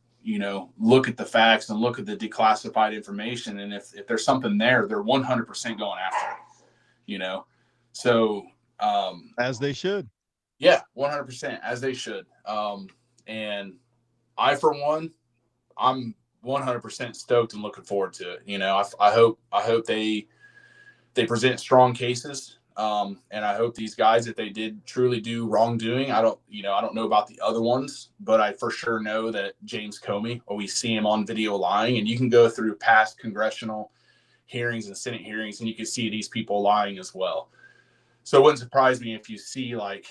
look at the facts and look at the declassified information. And if there's something there, they're 100% going after it, So, as they should. Yeah, 100%, as they should. And I, for one, I'm 100% stoked and looking forward to it. I hope they present strong cases. And I hope these guys, if they did truly do wrongdoing, I don't know about the other ones, but I for sure know that James Comey, we see him on video lying, and you can go through past congressional hearings and Senate hearings, and you can see these people lying as well. So it wouldn't surprise me if you see, like,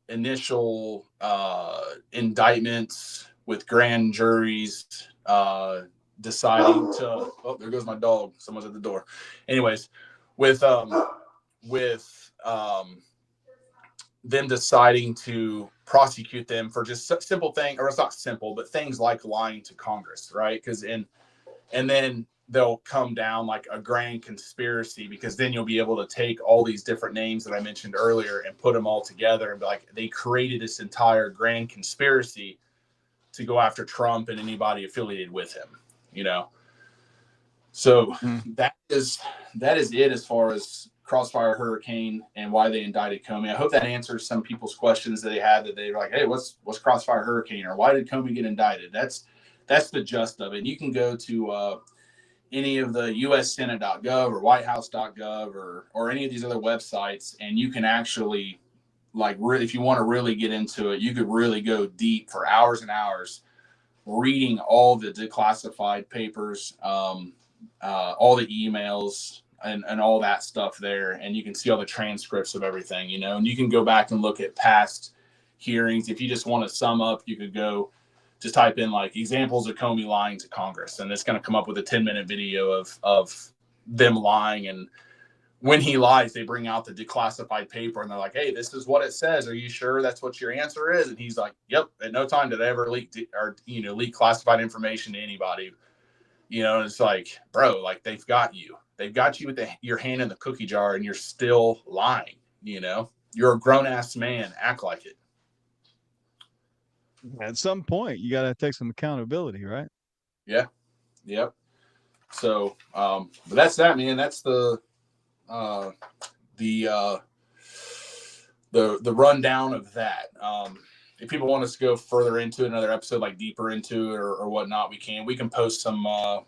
initial indictments with grand juries deciding to, oh, there goes my dog, someone's at the door. Anyways, with them deciding to prosecute them for just simple thing, or it's not simple, but things like lying to Congress, right? Because and then they'll come down like a grand conspiracy, because then you'll be able to take all these different names that I mentioned earlier and put them all together and be like, they created this entire grand conspiracy to go after Trump and anybody affiliated with him, So that is it as far as Crossfire Hurricane and why they indicted Comey. I hope that answers some people's questions that they had, that they were like, hey, what's Crossfire Hurricane, or why did Comey get indicted? That's the gist of it. You can go to any of the ussenate.gov or whitehouse.gov or any of these other websites, and you can actually, like, really, if you want to really get into it, you could really go deep for hours and hours reading all the declassified papers, all the emails and all that stuff there, and you can see all the transcripts of everything, and you can go back and look at past hearings. If you just want to sum up, you could go just type in, like, examples of Comey lying to Congress, and it's going to come up with a 10-minute video of them lying. And when he lies, they bring out the declassified paper and they're like, hey, this is what it says. Are you sure that's what your answer is? And he's like, yep. At no time did I ever leak classified information to anybody. And it's like, bro, like, they've got you with your hand in the cookie jar and you're still lying. You're a grown ass man. Act like it. At some point, you got to take some accountability, right? Yeah. Yep. So, but that's that, man. That's the rundown of that. If people want us to go further into another episode, like deeper into it or whatnot, we can post some of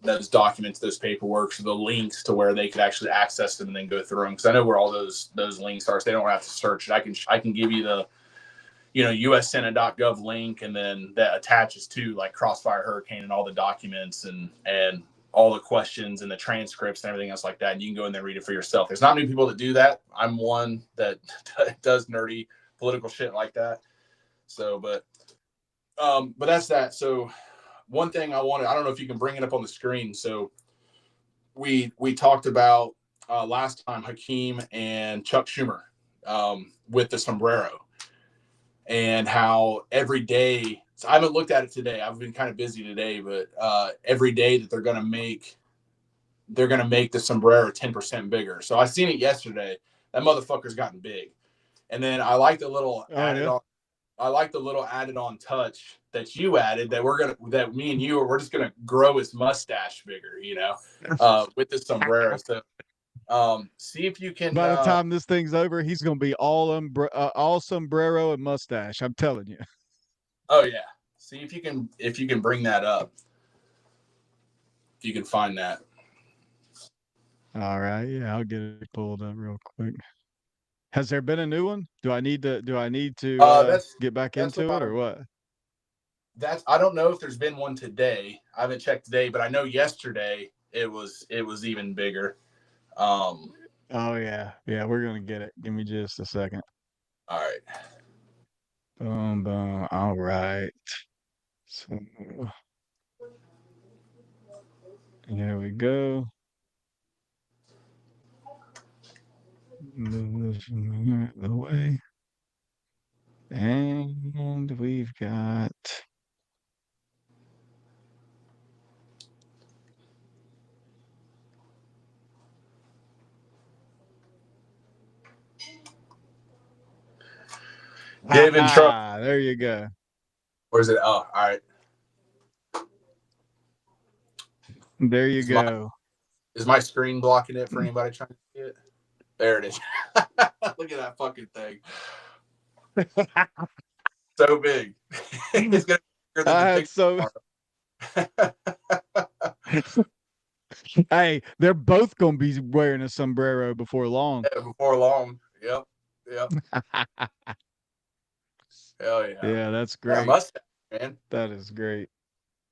those documents, those paperwork, so the links to where they could actually access them and then go through them. Because I know where all those links are, so they don't have to search it. I can give you the ussenate.gov link, and then that attaches to, like, Crossfire Hurricane and all the documents and all the questions and the transcripts and everything else like that. And you can go in there and read it for yourself. There's not many people that do that. I'm one that does nerdy political shit like that. So, but that's that. So one thing I don't know if you can bring it up on the screen. So we talked about last time Hakeem and Chuck Schumer with the sombrero, and how every day, so I haven't looked at it today, I've been kind of busy today, but every day that they're going to make the sombrero 10% bigger. So I seen it yesterday. That motherfucker's gotten big. And then I like the little added on touch that you added, that me and you we're just gonna grow his mustache bigger, with the sombrero. So See if you can. By the time this thing's over, he's gonna be all sombrero and mustache. I'm telling you. Oh yeah. See if you can bring that up. If you can find that. All right, yeah, I'll get it pulled up real quick. Has there been a new one? Do I need to get back That's what into it or what? I don't know if there's been one today. I haven't checked today, but I know yesterday it was even bigger. Oh yeah, yeah, we're gonna get it. Give me just a second. All right. Boom, boom. All right. So here we go. Move this from the way. And we've got David Trump. there you go. Where's it? Oh, all right. There you Is my go. is my screen blocking it for anybody trying to see it? There it is. Look at that fucking thing. So big. It's gonna be bigger than I the had so picture. hey, they're both gonna be wearing a sombrero before long. Before long. Yep. Yep. Hell yeah. Yeah, that's Yeah, great. mustache, man. That is great.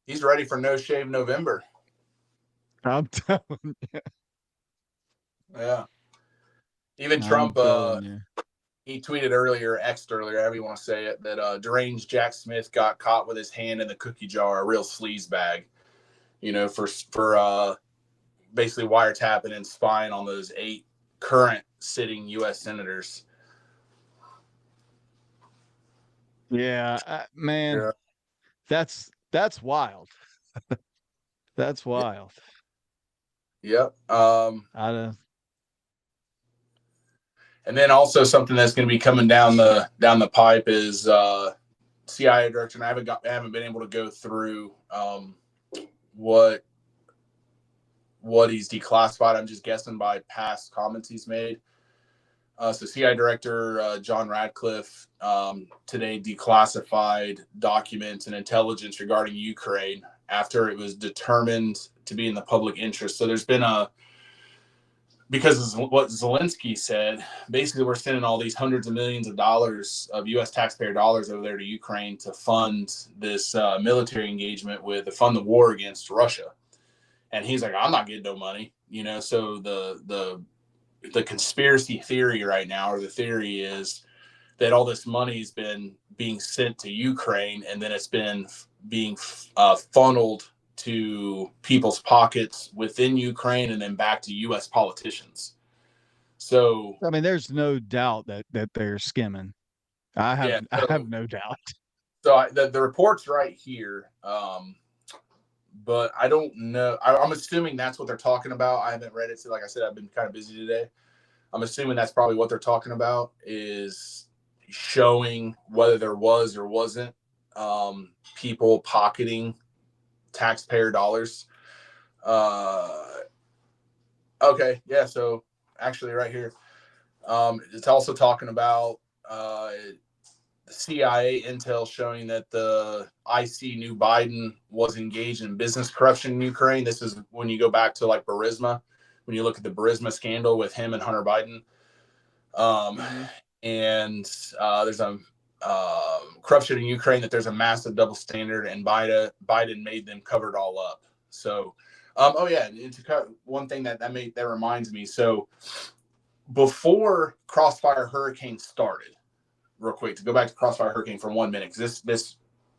He's ready for No Shave November. I'm telling you. Yeah. Even I'm Trump, telling you. he tweeted earlier, X'd earlier, however you want to say it, that deranged Jack Smith got caught with his hand in the cookie jar, a real sleaze bag, for basically wiretapping and spying on those 8 current sitting U.S. senators. Yeah, man, Yeah. that's wild. That's wild. Yep. I don't. And then also something that's going to be coming down the pipe is CIA director. And I haven't been able to go through what he's declassified. I'm just guessing by past comments he's made. So CIA Director John Radcliffe today declassified documents and intelligence regarding Ukraine after it was determined to be in the public interest. So there's been because of what Zelensky said, basically we're sending all these hundreds of millions of dollars of U.S. taxpayer dollars over there to Ukraine to fund this military engagement to fund the war against Russia. And he's like, I'm not getting no money, So the conspiracy theory right now, or the theory is that all this money has been being sent to Ukraine, and then it's been being funneled to people's pockets within Ukraine and then back to U.S. politicians. So, I mean, there's no doubt that they're skimming. I have yeah, I have no doubt. so the report's right here, but I don't know. I'm assuming that's what they're talking about. I haven't read it, so like I said, I've been kind of busy today. I'm assuming that's probably what they're talking about, is showing whether there was or wasn't people pocketing taxpayer dollars. Okay, yeah. So actually, right here, it's also talking about the CIA intel showing that the IC knew Biden was engaged in business corruption in Ukraine. This is when you go back to like Burisma, when you look at the Burisma scandal with him and Hunter Biden. And there's a corruption in Ukraine, that there's a massive double standard, and Biden made them cover it all up. So, oh yeah, one thing that reminds me. So before Crossfire Hurricane started, real quick, to go back to Crossfire Hurricane for 1 minute, because this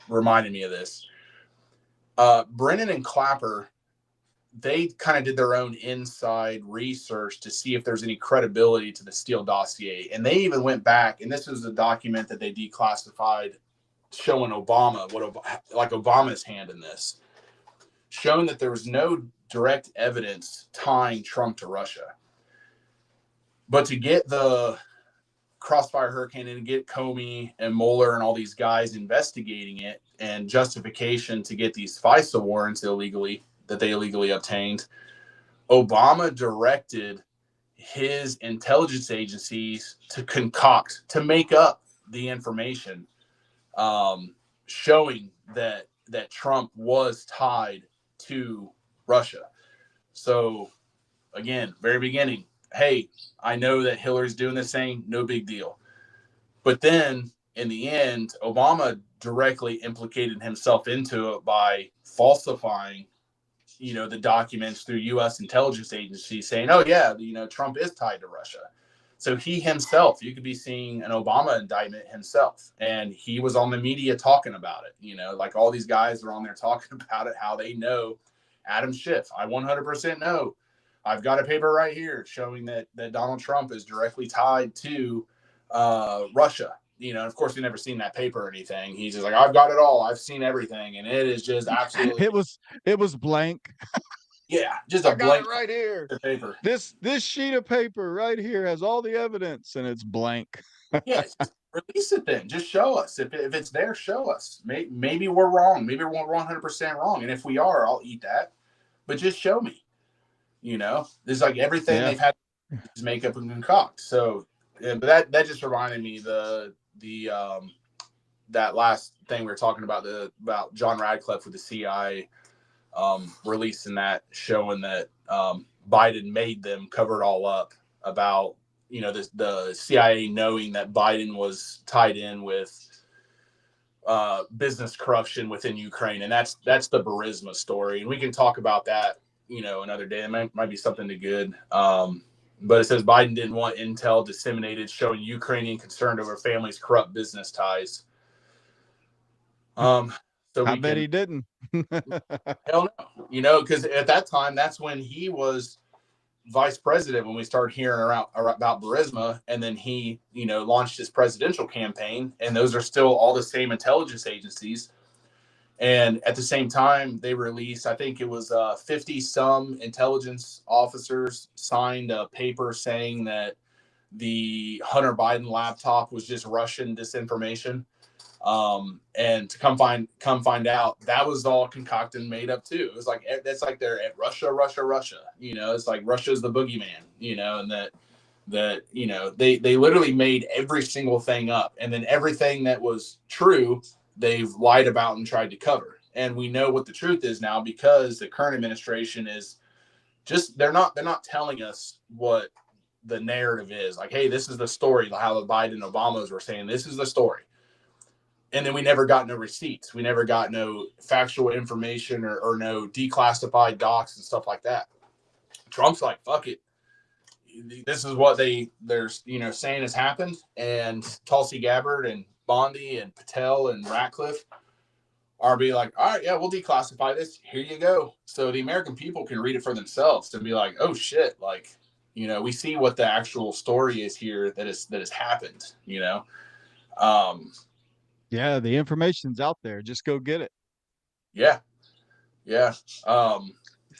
reminded me of this. Brennan and Clapper, they kind of did their own inside research to see if there's any credibility to the Steele dossier. And they even went back, and this was a document that they declassified showing Obama, Obama's hand in this, showing that there was no direct evidence tying Trump to Russia. But to get the Crossfire Hurricane and get Comey and Mueller and all these guys investigating it, and justification to get these FISA warrants that they illegally obtained, Obama directed his intelligence agencies to concoct, to make up the information, showing that Trump was tied to Russia. So again, very beginning, hey, I know that Hillary's doing this thing, no big deal. But then in the end, Obama directly implicated himself into it by falsifying, the documents through U.S. intelligence agencies saying, oh, yeah, Trump is tied to Russia. So he himself, you could be seeing an Obama indictment himself. And he was on the media talking about it, like all these guys are on there talking about it, how they know Adam Schiff. I 100% know. I've got a paper right here showing that Donald Trump is directly tied to Russia. And of course, we never seen that paper or anything. He's just like, I've got it all. I've seen everything. And it is just absolutely. It was blank. Yeah, just a blank right here. Paper. This sheet of paper right here has all the evidence, and it's blank. Yes, release it then. Just show us if it's there. Show us. Maybe we're wrong. Maybe we're 100% wrong. And if we are, I'll eat that. But just show me. There's like everything they've had to make up and concoct. So, but that just reminded me that last thing we were talking about John Radcliffe with the CIA. Releasing that, showing that Biden made them cover it all up about the CIA knowing that Biden was tied in with business corruption within Ukraine, and that's the Burisma story, and we can talk about that another day. It might be something to good. But it says Biden didn't want intel disseminated showing Ukrainian concern over family's corrupt business ties. So I bet he didn't. Hell no. Because at that time, that's when he was vice president, when we started hearing about Burisma, and then he, launched his presidential campaign, and those are still all the same intelligence agencies. And at the same time, they released, I think it was 50 some intelligence officers signed a paper saying that the Hunter Biden laptop was just Russian disinformation. And to come find out that was all concocted and made up too. It was like, that's like they're at Russia. It's like Russia's the boogeyman, and that they literally made every single thing up, and then everything that was true they've lied about and tried to cover. And we know what the truth is now, because the current administration is just, they're not telling us what the narrative is. Like, hey, this is the story, how the Biden Obamas were saying this is the story. And then we never got no receipts. We never got no factual information or no declassified docs and stuff like that. Trump's like, fuck it. This is what they're saying has happened. And Tulsi Gabbard and Bondi and Patel and Ratcliffe are be like, all right, yeah, we'll declassify this. Here you go. So the American people can read it for themselves and be like, oh shit, like, we see what the actual story is here that has happened, Yeah, the information's out there. Just go get it. Yeah.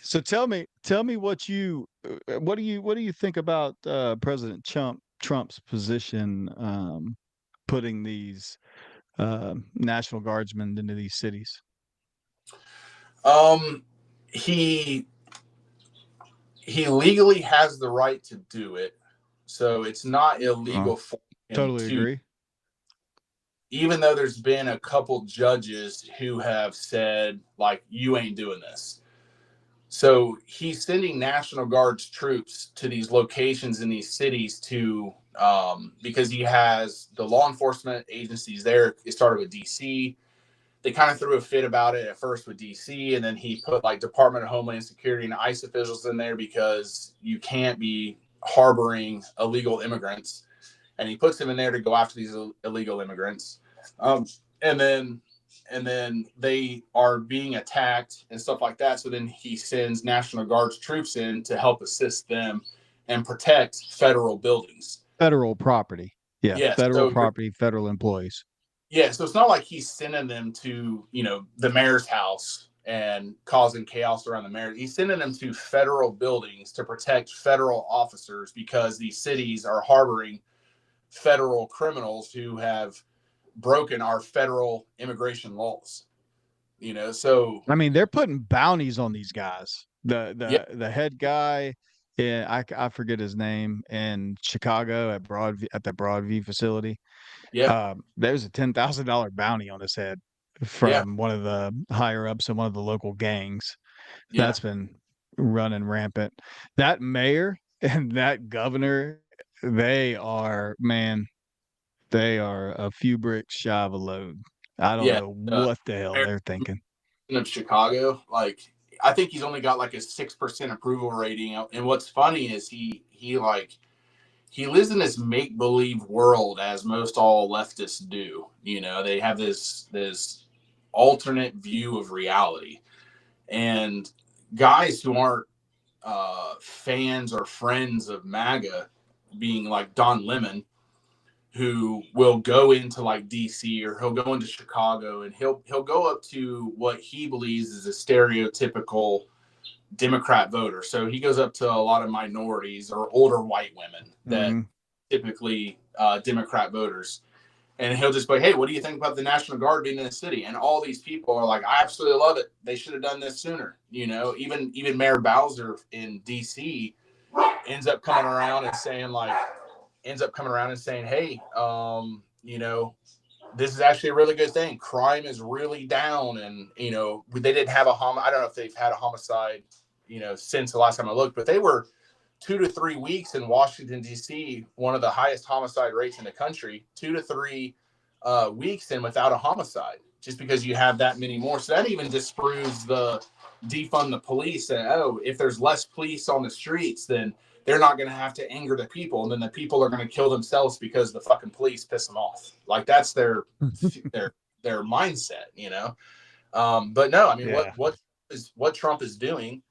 So tell me what do you think about President Trump's position, putting these National Guardsmen into these cities? He legally has the right to do it, so it's not illegal for him. Totally agree. Even though there's been a couple judges who have said, like, you ain't doing this. So he's sending National Guard's troops to these locations in these cities to, because he has the law enforcement agencies there. It started with DC. They kind of threw a fit about it at first with DC, and then he put like Department of Homeland Security and ICE officials in there because you can't be harboring illegal immigrants. And he puts them in there to go after these illegal immigrants. And then they are being attacked and stuff like that. So then he sends National Guard's troops in to help assist them and protect federal buildings. Federal property. Yeah, federal property, federal employees. Yeah, so it's not like he's sending them to, the mayor's house and causing chaos around the mayor. He's sending them to federal buildings to protect federal officers because these cities are harboring federal criminals who have broken our federal immigration laws. So I mean, they're putting bounties on these guys. The head guy Yeah, I forget his name in Chicago at the Broadview facility. Yeah, There's a $10,000 bounty on his head yeah, from one of the higher ups in one of the local gangs. yeah, That's been running rampant. That mayor and that governor, they are a few bricks shy of a load. I don't yeah. know Uh, what the hell Mayor they're thinking. of Chicago, like I think he's only got like a 6% approval rating. And what's funny is he lives in this make believe world, as most all leftists do. You know, they have this alternate view of reality, and guys who aren't fans or friends of MAGA, being like Don Lemon, who will go into like DC, or he'll go into Chicago, and he'll go up to what he believes is a stereotypical Democrat voter. So he goes up to a lot of minorities or older white women that Mhm. typically Democrat voters. And he'll just be like, hey, what do you think about the National Guard being in the city? And all these people are like, I absolutely love it. They should have done this sooner. You know, even Mayor Bowser in DC ends up coming around and saying hey, you know, this is actually a really good thing. Crime is really down, and you know, they didn't have I don't know if they've had a homicide, you know, since the last time I looked, but they were 2 to 3 weeks in Washington D.C., one of the highest homicide rates in the country. 2 to 3 weeks in without a homicide, just because you have that many more. So that even disproves the defund the police. And if there's less police on the streets, then they're not going to have to anger the people, and then the people are going to kill themselves because the fucking police piss them off. Like that's their their mindset, you know. But no, I mean, Yeah. what Trump is doing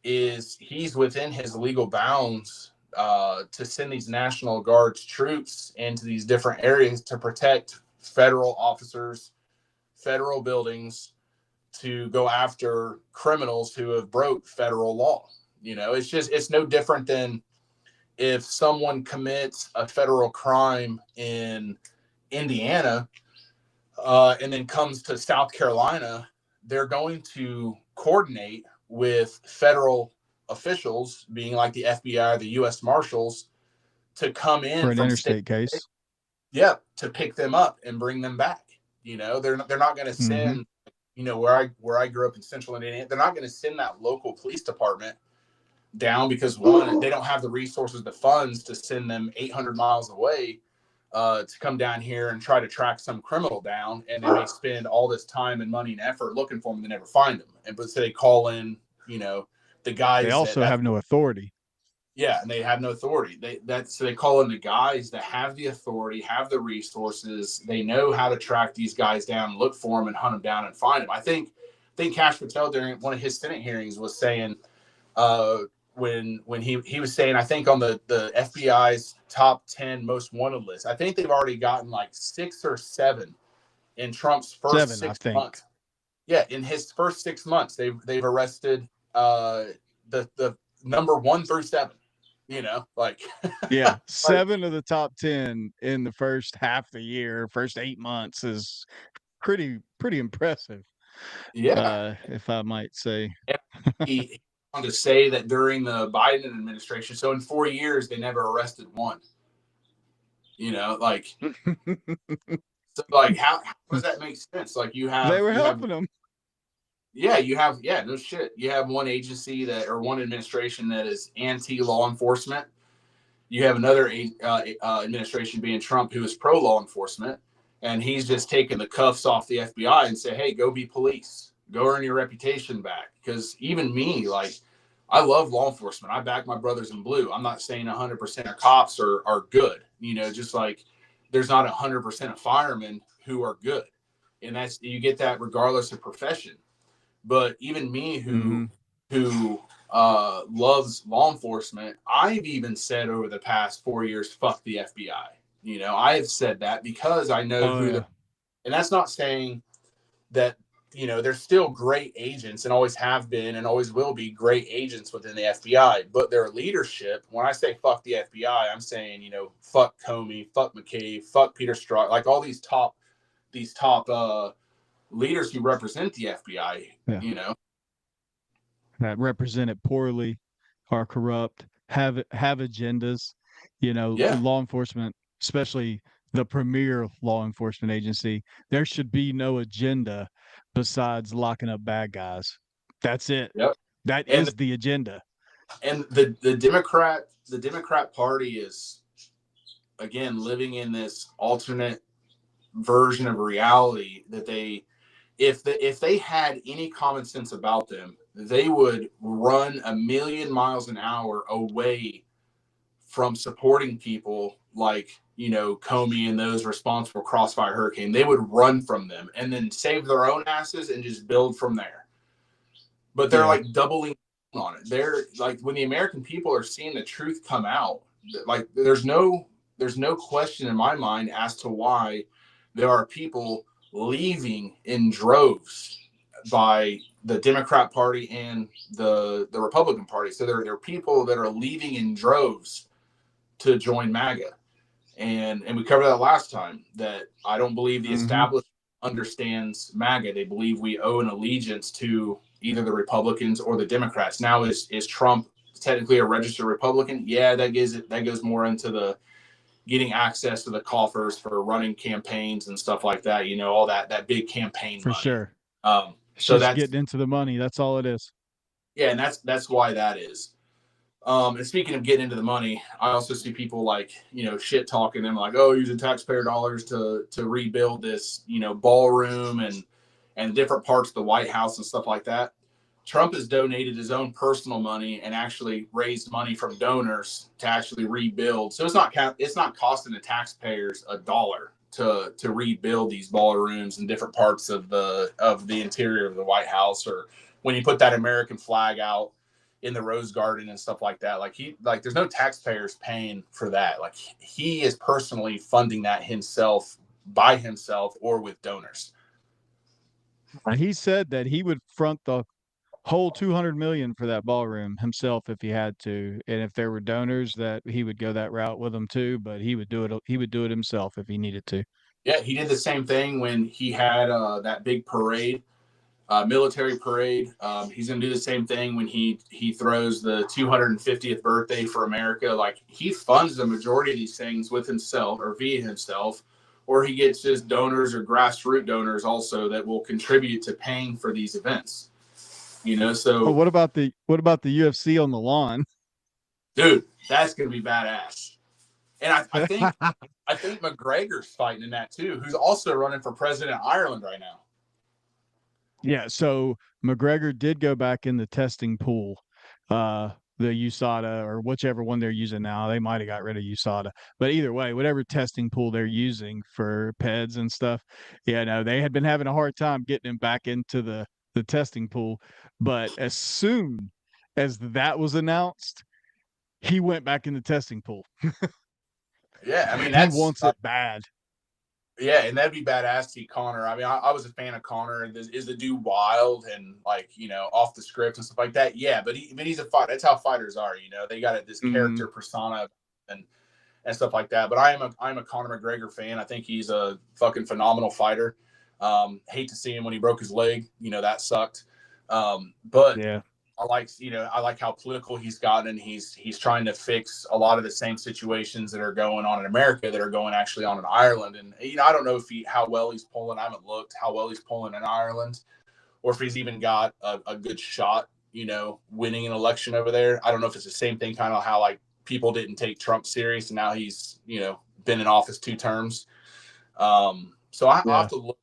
is he's within his legal bounds to send these National Guards troops into these different areas to protect federal officers, federal buildings, to go after criminals who have broke federal law. You know, it's no different than if someone commits a federal crime in Indiana and then comes to South Carolina, they're going to coordinate with federal officials, being like the FBI or the U.S. Marshals, to come For in an from state, interstate case. yeah, to pick them up and bring them back. You know, they're not going to Mhm. send, you know, where I grew up in Central Indiana, they're not going to send that local police department down because one, they don't have the resources, the funds to send them 800 miles away to come down here and try to track some criminal down, and then they spend all this time and money and effort looking for them, and they never find them. And but so they call in, you know, the They guys also that have no authority. yeah, and they have no authority. So they call in the guys that have the authority, have the resources. They know how to track these guys down, look for them, and hunt them down and find them. I think Cash Patel during one of his Senate hearings was saying uh, when he was saying, I think on the FBI's top 10 most wanted list, I think they've already gotten like 6 or 7 in Trump's first 7, I six think. months. Yeah, in his first 6 months, they've arrested the number 1 through 7. You know, like Yeah, like 7 of the top 10 in the first half of the year, first 8 months is pretty impressive, yeah. if I might say. And he wanted to say that during the Biden administration, so in 4 years, they never arrested one. You know, like so like how does that make sense? Like They were you have helping them. yeah, no shit. You have one agency that or one administration that is anti law enforcement. You have another administration being Trump who is pro law enforcement, and he's just taking the cuffs off the FBI and say, "Hey, go be police, go earn your reputation back." Because even me, like, I love law enforcement. I back my brothers in blue. I'm not saying 100% of cops are good. You know, just like there's not 100% of firemen who are good, and that's you get that regardless of profession. But even me Mhm. who loves law enforcement, I've even said over the past 4 years, fuck the FBI. You know, I have said that because I know Oh, who yeah. and that's not saying that, you know, they're still great agents and always have been and always will be great agents within the FBI, but their leadership, when I say fuck the FBI, I'm saying, you know, fuck Comey, fuck McCabe, fuck Peter Strzok, like all these top leaders who represent the FBI, Yeah. you know. That represent it poorly, are corrupt. have agendas. Yeah. Law enforcement, especially the premier law enforcement agency, there should be no agenda besides locking up bad guys. That's it. Yep. That And is the agenda. the Democrat Party is again living in this alternate version of reality that if they had any common sense about them, they would run a million miles an hour away from supporting people like, Comey and those responsible for Crossfire Hurricane. They would run from them and then save their own asses and just build from there. But they're Yeah. like doubling on it. They're like, when the American people are seeing the truth come out, like there's no question in my mind as to why there are people leaving in droves by the Democrat Party and the Republican Party. So there are people that are leaving in droves to join MAGA. And we covered that last time, that I don't believe the Mm-hmm. establishment understands MAGA. They believe we owe an allegiance to either the Republicans or the Democrats. Now, is Trump technically a registered Republican? Yeah, that goes more into the getting access to the coffers for running campaigns and stuff like that. All that big campaign For money. sure. It's So just that's, getting into the money. That's all it is. yeah, and that's why that is. And speaking of getting into the money, I also see people like, shit talking them like, oh, using taxpayer dollars to rebuild this, ballroom and different parts of the White House and stuff like that. Trump has donated his own personal money and actually raised money from donors to actually rebuild. So it's not costing the taxpayers a dollar to rebuild these ballrooms and different parts of the interior of the White House, or when you put that American flag out in the Rose Garden and stuff like that. Like there's no taxpayers paying for that. Like he is personally funding that himself, by himself, or with donors. He said that he would front the whole 200 million for that ballroom himself if he had to, and if there were donors, that he would go that route with them too, but he would do it himself if he needed to. Yeah, he did the same thing when he had that big parade, military parade. He's going to do the same thing when he throws the 250th birthday for America. Like, he funds the majority of these things with himself or via himself, or he gets just donors or grassroots donors also that will contribute to paying for these events. Oh, So what about the UFC on the lawn? dude, that's going to be badass. And I think McGregor's fighting in that too, who's also running for president of Ireland right now. Yeah, so McGregor did go back in the testing pool, the USADA or whichever one they're using now. They might have got rid of USADA, but either way, whatever testing pool they're using for PEDs and stuff, yeah, no, they had been having a hard time getting him back into the testing pool. But as soon as that was announced, he went back in the testing pool. Yeah, I mean He that's wants it bad. yeah, and that'd be badass to see Connor. I mean, I was a fan of Connor. Is the dude wild and like off the script and stuff like that? Yeah, but he's a fighter. That's how fighters are. They got this Mhm. character persona and stuff like that. But I'm a Conor McGregor fan. I think he's a fucking phenomenal fighter. Hate to see him when he broke his leg. That sucked. But Yeah. I like how political he's gotten, and he's trying to fix a lot of the same situations that are going on in America that are going actually on in Ireland. And I don't know how well he's pulling. I haven't looked how well he's pulling in Ireland, or if he's even got a good shot, winning an election over there. I don't know if it's the same thing, kind of how like people didn't take Trump serious, and now he's been in office 2 terms. So I Yeah. have to look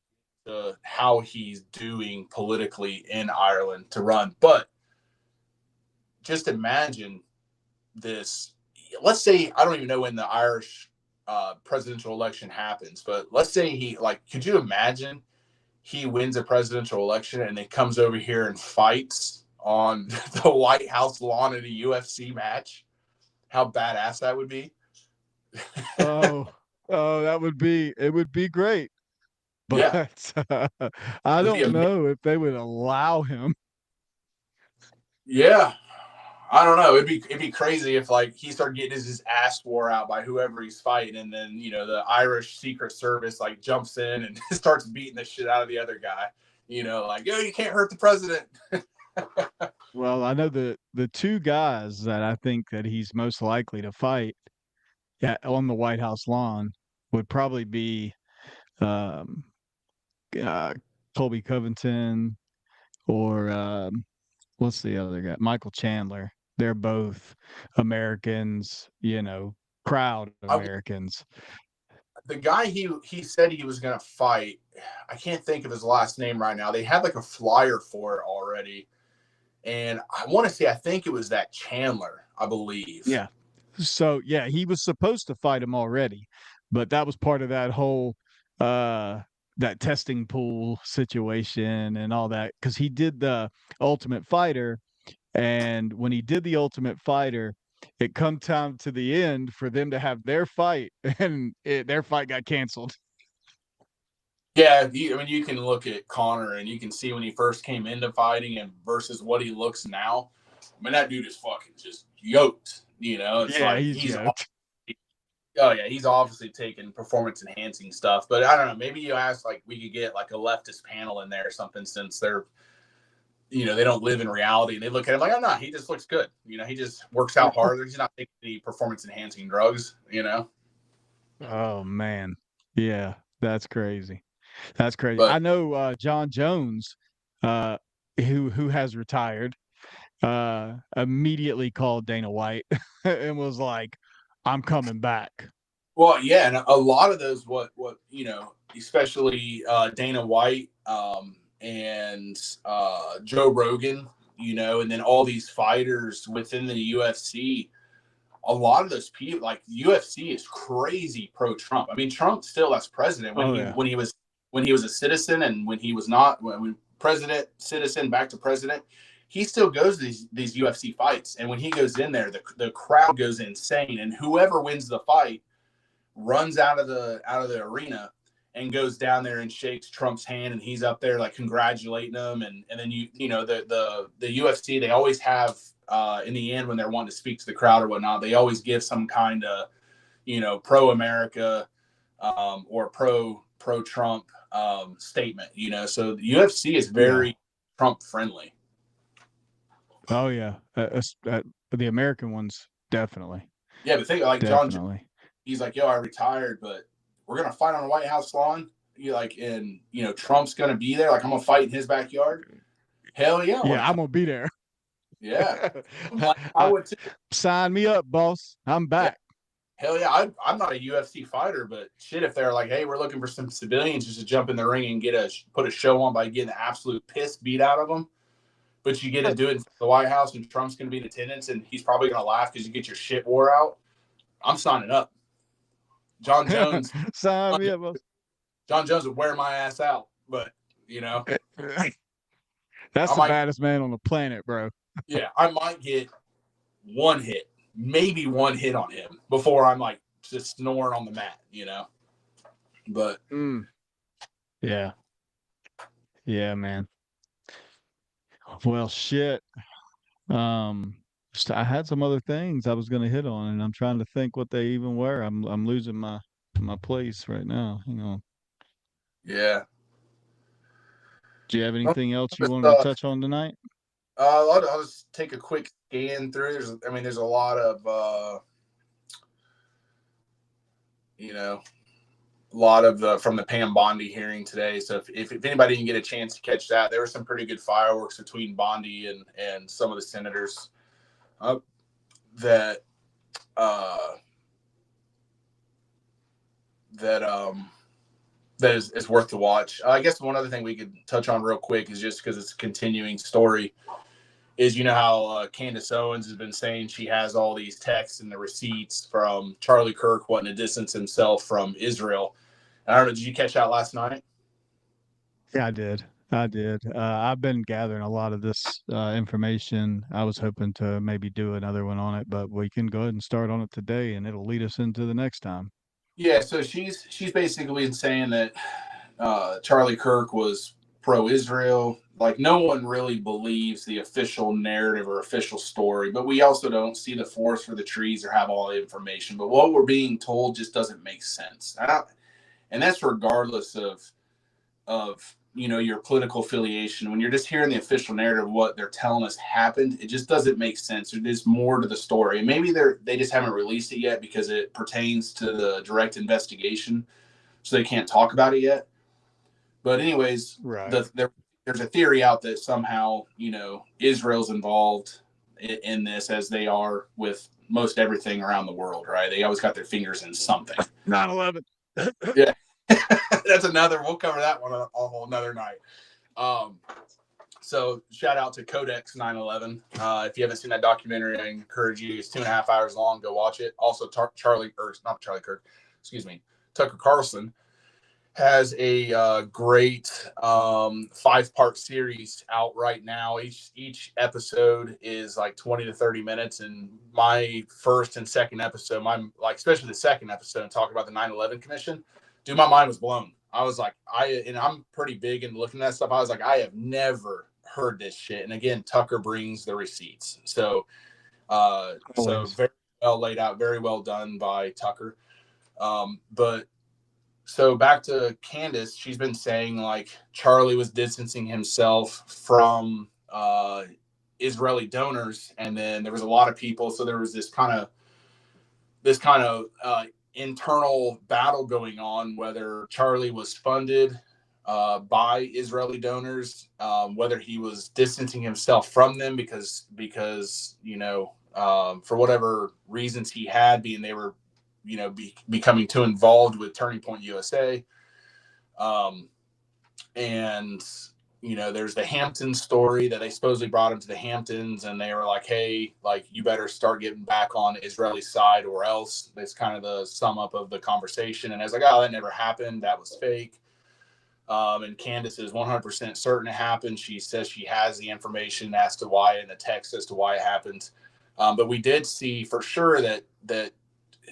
to how he's doing politically in Ireland to run, but just imagine this. Let's say, I don't even know when the Irish presidential election happens, but let's say could you imagine he wins a presidential election and then comes over here and fights on the White House lawn in a UFC match? How badass that would be. Oh, oh, it would be great. Yeah, But I it would be don't amazing. know if they would allow him. Yeah, I don't know. It'd be crazy if like he started getting his ass wore out by whoever he's fighting, and then the Irish Secret Service like jumps in and starts beating the shit out of the other guy. Like, yo, you can't hurt the president. Well, I know the two guys that I think that he's most likely to fight on the White House lawn would probably be um, uh, Colby Covington or what's the other guy? Michael Chandler. They're both Americans, proud I, Americans. the guy he said he was going to fight, I can't think of his last name right now. They had like a flyer for it already, and I want to say I think it was that Chandler, I believe. Yeah. So yeah, he was supposed to fight him already, but that was part of that whole uh that testing pool situation and all that because he did the Ultimate Fighter, and when he did the Ultimate Fighter, it come time to the end for them to have their fight, and their fight got canceled. Yeah, I mean, you can look at Connor and you can see when he first came into fighting and versus what he looks now. I mean, that dude is fucking just yoked. It's Yeah, like he's yoked. oh yeah, he's obviously taking performance enhancing stuff. But I don't know, maybe you ask like we could get like a leftist panel in there or something since they're they don't live in reality and they look at him like, oh no, he just looks good. He just works out harder. He's not taking any performance enhancing drugs. Oh man. Yeah, that's crazy. That's crazy. But I know John Jones, uh, who has retired, immediately called Dana White and was like, "I'm coming back." well, yeah, and a lot of those, especially Dana White and Joe Rogan, and then all these fighters within the UFC. A lot of those people, like the UFC, is crazy pro Trump. I mean, Trump still as president Oh yeah. when he was a citizen and when he was not when president citizen back to president. He still goes to these UFC fights, and when he goes in there, the crowd goes insane, and whoever wins the fight runs out of the arena and goes down there and shakes Trump's hand, and he's up there like congratulating him, and then the UFC, they always have in the end when they're wanting to speak to the crowd or whatnot, they always give some kind of pro America or pro Trump statement. So the UFC is Yeah. very Trump friendly. Oh yeah. The American ones definitely, Yeah, but think like John, definitely. he's like, yo, I retired, but we're gonna fight on the White House lawn. You like, and Trump's gonna be there. Like, I'm gonna fight in his backyard. Hell yeah, I want Yeah, to I'm come. gonna be there. Yeah, I'm like, I would too. Sign me up, boss. I'm Yeah, back. hell yeah. I'm not a UFC fighter, but shit, if they're like, hey, we're looking for some civilians just to jump in the ring and put a show on by getting the absolute piss beat out of them, but you get to do it in the White House and Trump's gonna be in attendance and he's probably gonna laugh because you get your shit wore out. I'm signing up. John Jones. Sign me up, boss. John Jones would wear my ass out, but That's I the might, baddest man on the planet, bro. yeah, I might get one hit, maybe one hit on him before I'm like just snoring on the mat. But Mm. Yeah. Yeah, man. Well, shit. Um, I had some other things I was going to hit on, and I'm trying to think what they even were. I'm losing my place right now. Hang on. yeah, Do you have well, anything else you just, wanted to touch on tonight? I'll just take a quick scan through. There's a lot of you know, a lot of from the Pam Bondi hearing today. So if anybody can get a chance to catch that, there were some pretty good fireworks between Bondi and some of the senators that uh, that that is worth to watch. I guess one other thing we could touch on real quick is just because it's a continuing story. Is how Candace Owens has been saying she has all these texts and the receipts from Charlie Kirk wanting to distance himself from Israel. I don't know. Did you catch that last night? Yeah, I did. I did. I've been gathering a lot of this information. I was hoping to maybe do another one on it, but we can go ahead and start on it today, and it'll lead us into the next time. Yeah. So she's basically saying that Charlie Kirk was pro-Israel. Like no one really believes the official narrative or official story, but we also don't see the forest for the trees or have all the information. But what we're being told just doesn't make sense, and that's regardless of your political affiliation, when you're just hearing the official narrative of what they're telling us happened, it just doesn't make sense. There's more to the story. And maybe they just haven't released it yet because it pertains to the direct investigation, so they can't talk about it yet. But anyways, Right. there's a theory out that somehow, Israel's involved in this, as they are with most everything around the world, right? They always got their fingers in something. 9/11. Yeah. That's another, we'll cover that one a whole another night. So shout out to Codex 9/11. If you haven't seen that documentary, I encourage you. It's 2.5 hours long. Go watch it. Also, Tucker Carlson has a great 5-part series out right now. Each episode is like 20 to 30 minutes. And my first and second episode, especially the second episode, talking about the 9/11 Commission, dude, my mind was blown. I was like, I'm pretty big in looking at that stuff. I was like, I have never heard this shit. And again, Tucker brings the receipts. So very well laid out, very well done by Tucker. But so back to Candace, she's been saying like Charlie was distancing himself from Israeli donors, and then there was a lot of people. So there was this kind of internal battle going on, whether Charlie was funded by Israeli donors, whether he was distancing himself from them because for whatever reasons he had, being they were becoming too involved with Turning Point USA. And there's the Hamptons story that they supposedly brought him to the Hamptons, and they were like, hey, like, you better start getting back on the Israeli side or else. That's kind of the sum up of the conversation. And I was like, oh, that never happened. That was fake. And Candace is 100% certain it happened. She says she has the information as to why, and the text as to why it happened. But we did see for sure that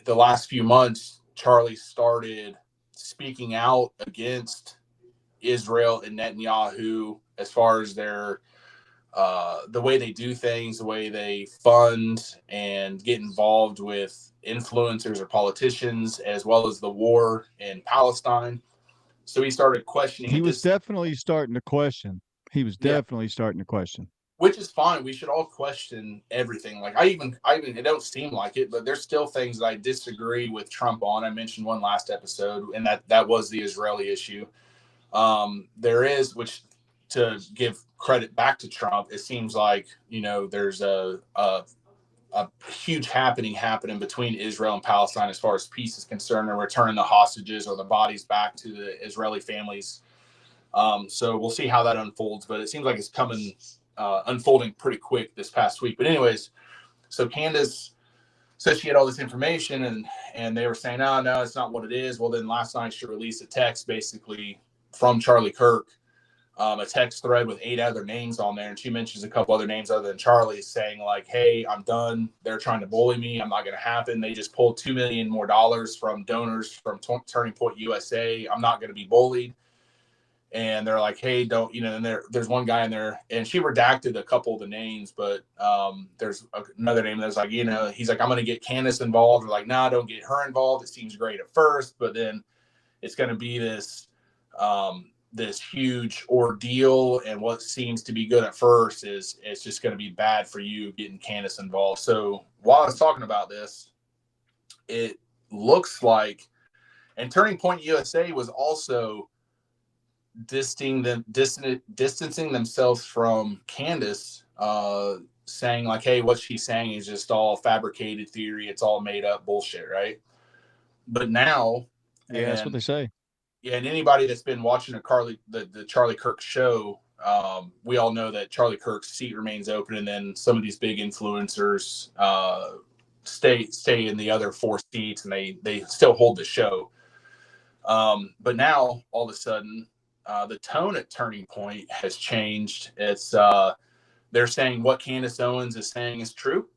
the last few months, Charlie started speaking out against Israel and Netanyahu as far as their the way they do things, the way they fund and get involved with influencers or politicians, as well as the war in Palestine. So he started questioning. He was definitely starting to question. Which is fine. We should all question everything. Like I even it don't seem like it, but there's still things that I disagree with Trump on. I mentioned one last episode, and that was the Israeli issue. There is, which, to give credit back to Trump, it seems like there's a huge happening between Israel and Palestine as far as peace is concerned, and returning the hostages or the bodies back to the Israeli families. So we'll see how that unfolds, but it seems like it's coming. Unfolding pretty quick this past week. But anyways, so Candace said she had all this information, and they were saying, oh, no, it's not what it is. Well, then last night she released a text basically from Charlie Kirk, a text thread with 8 other names on there. And she mentions a couple other names other than Charlie, saying like, hey, I'm done. They're trying to bully me. I'm not going to happen. They just pulled $2 million more from donors from Turning Point USA. I'm not going to be bullied. And they're like, hey, don't, and there's one guy in there, and she redacted a couple of the names, but there's another name that's like, he's like, I'm going to get Candace involved. They're like, nah, don't get her involved. It seems great at first, but then it's going to be this huge ordeal. And what seems to be good at first is it's just going to be bad for you getting Candace involved. So while I was talking about this, it looks like, and Turning Point USA was also distancing themselves from Candace, saying like, hey, what she's saying is just all fabricated theory. It's all made up bullshit, right? But now, that's what they say. Yeah, and anybody that's been watching the Charlie Kirk show, we all know that Charlie Kirk's seat remains open, and then some of these big influencers stay in the other 4 seats, and they still hold the show. But now, all of a sudden, the tone at Turning Point has changed. It's they're saying what Candace Owens is saying is true.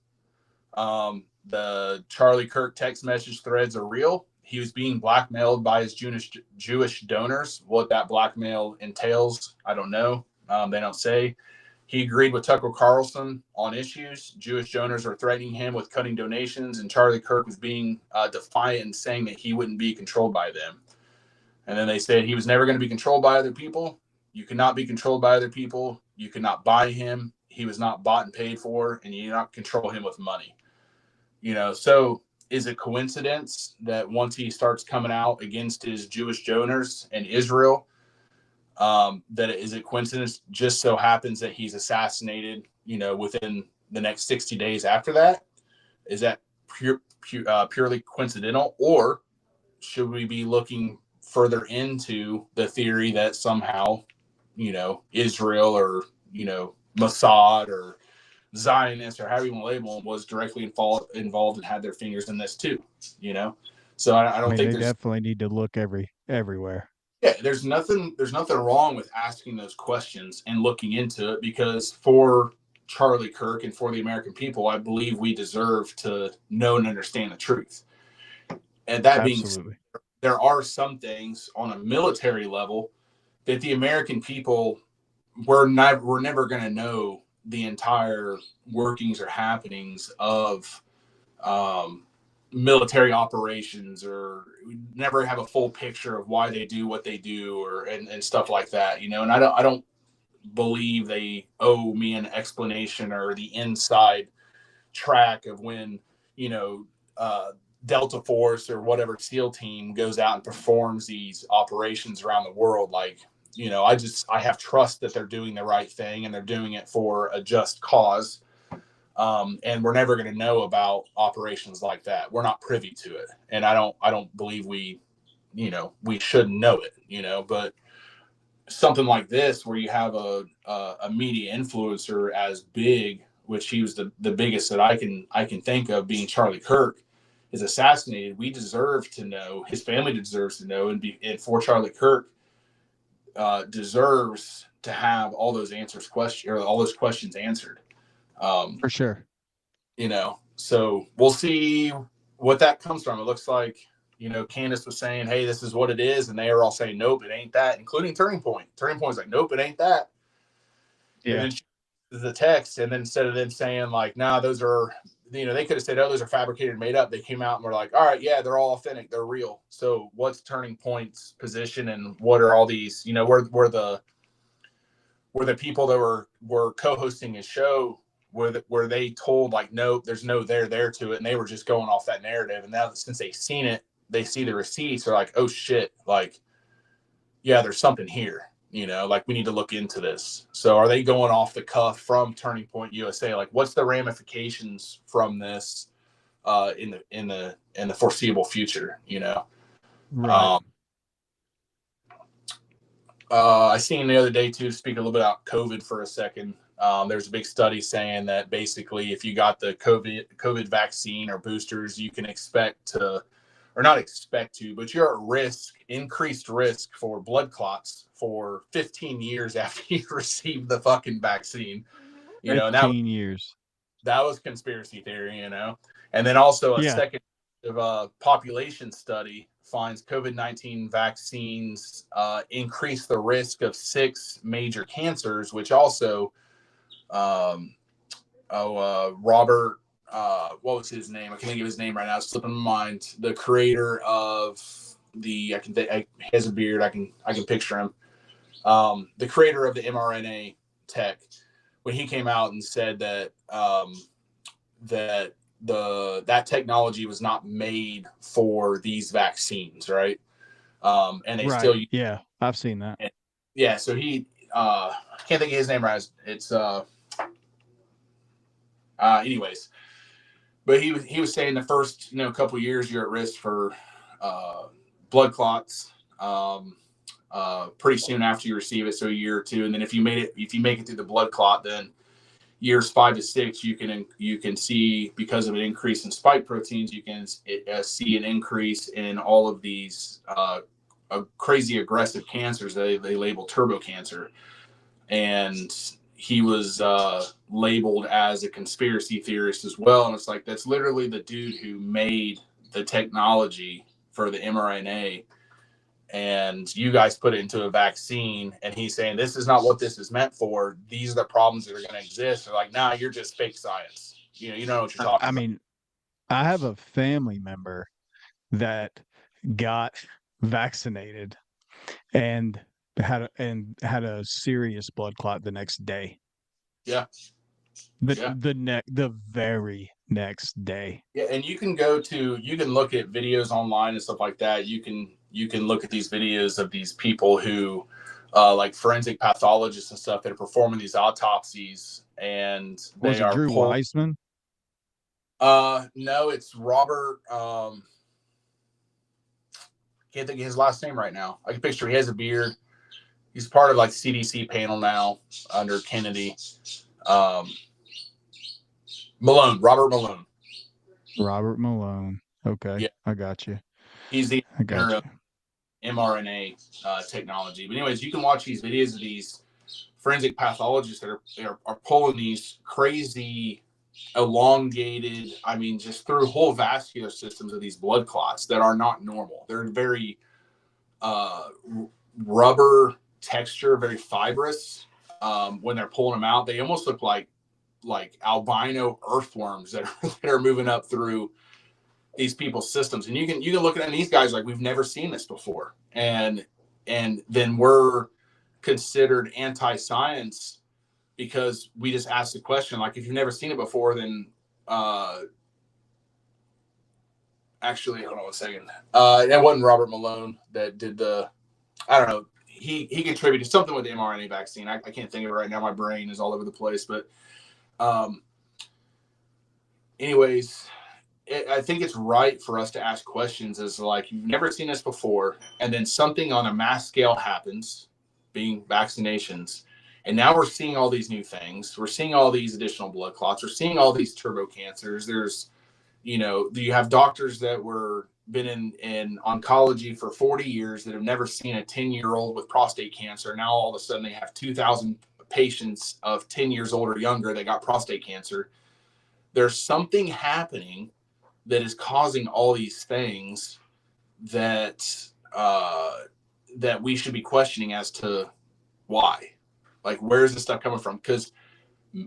The Charlie Kirk text message threads are real. He was being blackmailed by his Jewish donors. What that blackmail entails, I don't know. They don't say. He agreed with Tucker Carlson on issues. Jewish donors were threatening him with cutting donations, and Charlie Kirk was being defiant and saying that he wouldn't be controlled by them. And then they said he was never going to be controlled by other people. You cannot be controlled by other people. You cannot buy him. He was not bought and paid for, and you cannot control him with money. So is it coincidence that once he starts coming out against his Jewish donors and Israel, that is it coincidence just so happens that he's assassinated, within the next 60 days after that? Is that purely coincidental, or should we be looking further into the theory that somehow, Israel or, Mossad or Zionists or however you want to label them was directly involved and had their fingers in this too, So I I don't mean, think they there's definitely need to look everywhere. yeah, there's nothing wrong with asking those questions and looking into it, because for Charlie Kirk and for the American people, I believe we deserve to know and understand the truth. And that being said, Absolutely. there are some things on a military level that the American people we're never going to know the entire workings or happenings of um, military operations, or we never have a full picture of why they do what they do, or and stuff like that. And I don't believe they owe me an explanation or the inside track of when you know uh, Delta Force or whatever SEAL team goes out and performs these operations around the world. Like, I have trust that they're doing the right thing and they're doing it for a just cause. And we're never going to know about operations like that. We're not privy to it, and I don't believe we should know it. But something like this, where you have a media influencer as big, which he was the biggest that I can think of, being Charlie Kirk, is assassinated. We deserve to know. His family deserves to know, and for Charlie Kirk, deserves to have all those questions answered. Um, For sure. so we'll see what that comes from. It looks like, Candace was saying, hey, this is what it is. And they are all saying, nope, it ain't that, including Turning Point. Turning Point's like, nope, it ain't that. And Yeah. then the text. And then instead of them saying, like, nah, those are, they could have said, oh, those are fabricated and made up. They came out and were like, all right, yeah, they're all authentic. They're real. So what's Turning Point's position, and what are all these, were the people that were co-hosting his show, were they told, like, nope, there's no there to it, and they were just going off that narrative? And now, since they've seen it, they see the receipts, they're like, oh shit, like, yeah, there's something here, like, we need to look into this. So are they going off the cuff from Turning Point USA? Like, what's the ramifications from this in the foreseeable future? Right. um, I seen the other day too, to speak a little bit about COVID for a second. There's a big study saying that basically, if you got the COVID vaccine or boosters, you can expect to, or not expect to, but you're at increased risk for blood clots for 15 years after you receive the fucking vaccine. And 15 years. that was conspiracy theory. And then also a Yeah. second population study finds COVID-19 vaccines increase the risk of 6 major cancers, which also, Robert, what was his name? I can't think of his name right now. It's slipping my mind. The creator of he has a beard. I can picture him. The creator of the mRNA tech, when he came out and said that that technology was not made for these vaccines, right? And they Right. still use Yeah. I've seen that. it. Yeah. So he, I can't think of his name right. It's anyways, but he was saying the first couple of years you're at risk for uh, blood clots. Pretty soon after you receive it, so a year or two, and then if you make it through the blood clot, then years 5 to 6, you can see, because of an increase in spike proteins, you can see an increase in all of these crazy aggressive cancers they label turbo cancer. And he was labeled as a conspiracy theorist as well. And it's like, that's literally the dude who made the technology for the mRNA, and you guys put it into a vaccine, and he's saying this is not what this is meant for. These are the problems that are going to exist. They're like, nah, you're just fake science. You don't know what you're talking I about. mean, I have a family member that got vaccinated, and had a serious blood clot the next day. Yeah, The yeah, the very next day. yeah. And you can look at videos online and stuff like that. You can look at these videos of these people who, like forensic pathologists and stuff, that are performing these autopsies, and Was they it are Drew pulled. Weissman? No, it's Robert. Can't think of his last name right now. I can picture he has a beard. He's part of like CDC panel now under Kennedy. Um, Malone, Robert Malone. Robert Malone. Okay, Yeah, I got you. he's the I inventor got of you. mRNA technology. But anyways, you can watch these videos of these forensic pathologists that are pulling these crazy, elongated. I mean, just through whole vascular systems of these blood clots that are not normal. They're very uh, rubber texture, very fibrous. When they're pulling them out, they almost look like albino earthworms that are, that are moving up through these people's systems. And you can look at these guys like we've never seen this before, and then we're considered anti-science because we just ask the question. Like, if you've never seen it before, then actually, hold on one second. It wasn't Robert Malone that did the. I don't know. He contributed something with the mRNA vaccine. I can't think of it right now. My brain is all over the place. But um, anyways, I think it's right for us to ask questions as like, you've never seen this before, and then something on a mass scale happens, being vaccinations, and now we're seeing all these new things. We're seeing all these additional blood clots. We're seeing all these turbo cancers. There's, you have doctors that were been in oncology for 40 years that have never seen a 10-year-old with prostate cancer. Now all of a sudden they have 2,000 patients of 10 years old or younger that got prostate cancer. There's something happening that is causing all these things that that we should be questioning as to why. Like, where is this stuff coming from? Because,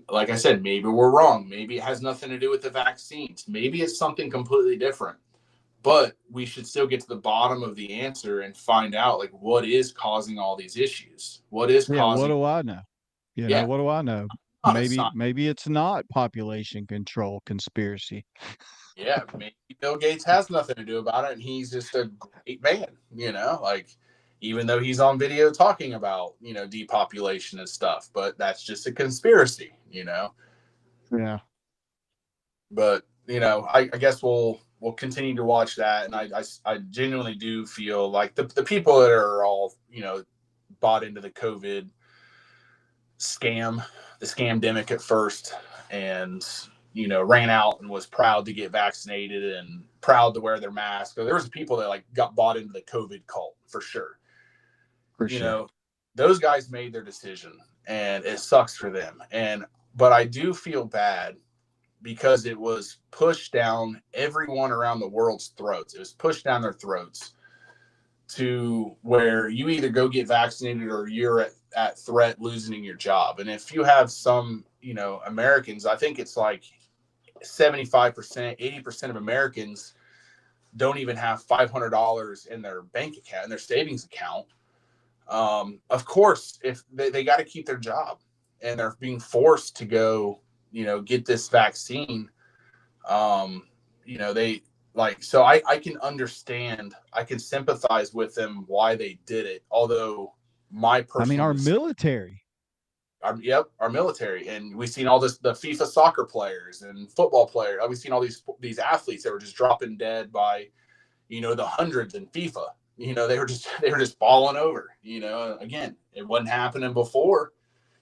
like I said, maybe we're wrong. Maybe it has nothing to do with the vaccines. Maybe it's something completely different. But we should still get to the bottom of the answer and find out, like, what is causing all these issues. What is Yeah, what causing? do I know? Yeah, What do I know? not a sign. Maybe it's not population control conspiracy. Yeah, maybe Bill Gates has nothing to do about it, and he's just a great man. Like, even though he's on video talking about depopulation and stuff, but that's just a conspiracy. Yeah. But I guess we'll continue to watch that, and I genuinely do feel like the people that are all bought into the COVID scam, the scamdemic at first, and ran out and was proud to get vaccinated and proud to wear their mask. So there was people that like got bought into the COVID cult for sure. For You sure. know, those guys made their decision, and it sucks for them. But I do feel bad because it was pushed down everyone around the world's throats. It was pushed down their throats to where you either go get vaccinated or you're at threat losing your job. And if you have some, Americans, I think it's like 75%, 80% of Americans don't even have $500 in their bank account, in their savings account. Of course, if they got to keep their job and they're being forced to go, get this vaccine, they like, so I can understand, I can sympathize with them why they did it. Although my I mean, personal our military. our military, and we've seen all this, the FIFA soccer players and football players. We've seen all these athletes that were just dropping dead by, the hundreds in FIFA. They were just falling over. Again, it wasn't happening before.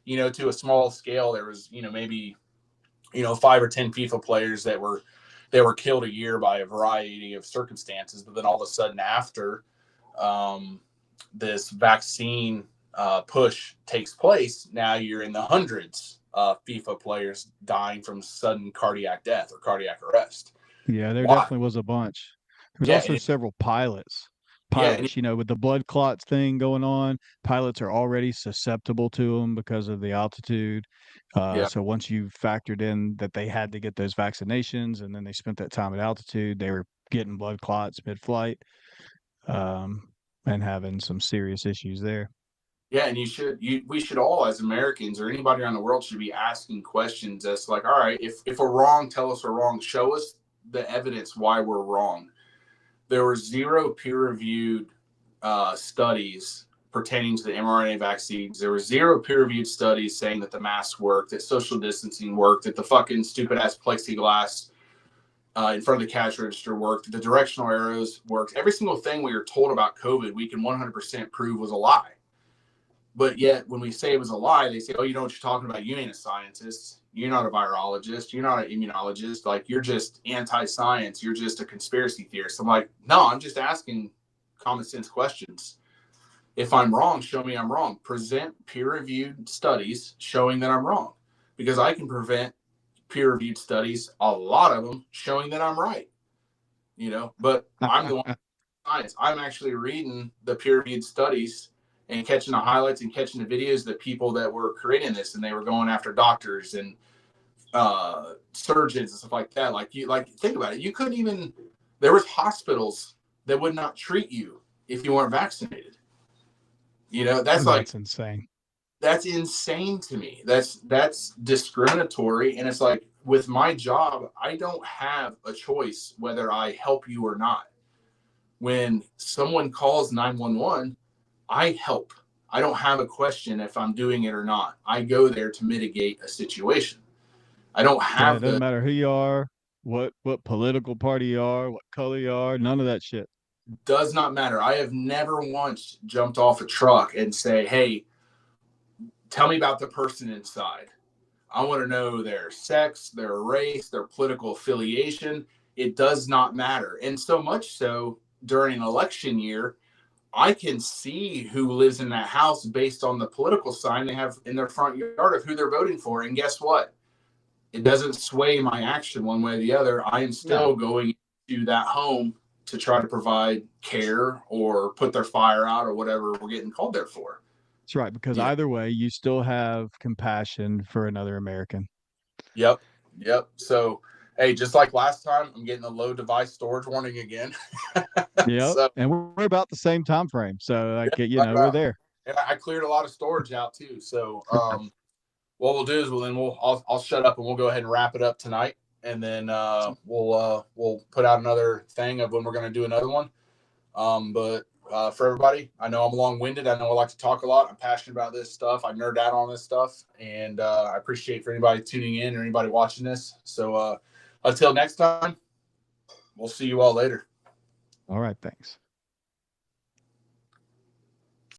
To a small scale, there was maybe 5 or 10 FIFA players that were killed a year by a variety of circumstances. But then all of a sudden, after this vaccine push takes place, now you're in the hundreds of FIFA players dying from sudden cardiac death or cardiac arrest. Yeah, there Why? definitely was a bunch. There was Yeah, also several pilots. yeah, and With the blood clots thing going on, pilots are already susceptible to them because of the altitude. yeah, So once you factored in that they had to get those vaccinations and then they spent that time at altitude, they were getting blood clots mid-flight, um, and having some serious issues there. Yeah, and we should all, as Americans or anybody around the world, should be asking questions as like, all right, if we're wrong, tell us we're wrong. Show us the evidence why we're wrong. There were zero peer-reviewed studies pertaining to the mRNA vaccines. There were zero peer-reviewed studies saying that the mask worked, that social distancing worked, that the fucking stupid-ass plexiglass in front of the cash register worked, that the directional arrows worked. Every single thing we were told about COVID, we can 100% prove was a lie. But yet, when we say it was a lie, they say, "Oh, you know what you're talking about? You ain't a scientist. You're not a virologist. You're not an immunologist. Like, you're just anti-science. You're just a conspiracy theorist." I'm like, no, I'm just asking common sense questions. If I'm wrong, show me I'm wrong. Present peer-reviewed studies showing that I'm wrong, because I can prevent peer-reviewed studies, a lot of them, showing that I'm right. But I'm the one science. I'm actually reading the peer-reviewed studies and catching the highlights and catching the videos of the people that were creating this, and they were going after doctors and surgeons and stuff like that. Like think about it. You couldn't even. There was hospitals that would not treat you if you weren't vaccinated. That's insane. That's insane to me. That's discriminatory, and it's like, with my job, I don't have a choice whether I help you or not. When someone calls 911, I help. I don't have a question if I'm doing it or not. I go there to mitigate a situation. I don't Yeah, it have doesn't matter who you are, what political party you are, what color you are, none of that shit. does not matter. I have never once jumped off a truck and say, "Hey, tell me about the person inside. I want to know their sex, their race, their political affiliation." It does not matter. And so much so, during an election year, I can see who lives in that house based on the political sign they have in their front yard of who they're voting for. And guess what? It doesn't sway my action one way or the other. I am No, still going to that home to try to provide care or put their fire out or whatever we're getting called there for. that's right. Because You know? either way, you still have compassion for another American. Yep. Yep. So, hey, just like last time, I'm getting a low device storage warning again. Yep. So, And we're about the same time frame. So yeah, right we're about. there. And I cleared a lot of storage out too. So, what we'll do is I'll shut up and we'll go ahead and wrap it up tonight, and then we'll put out another thing of when we're going to do another one. But for everybody, I know I'm long winded. I know I like to talk a lot. I'm passionate about this stuff. I nerd out on this stuff, and I appreciate for anybody tuning in or anybody watching this. So until next time, we'll see you all later. All right. Thanks.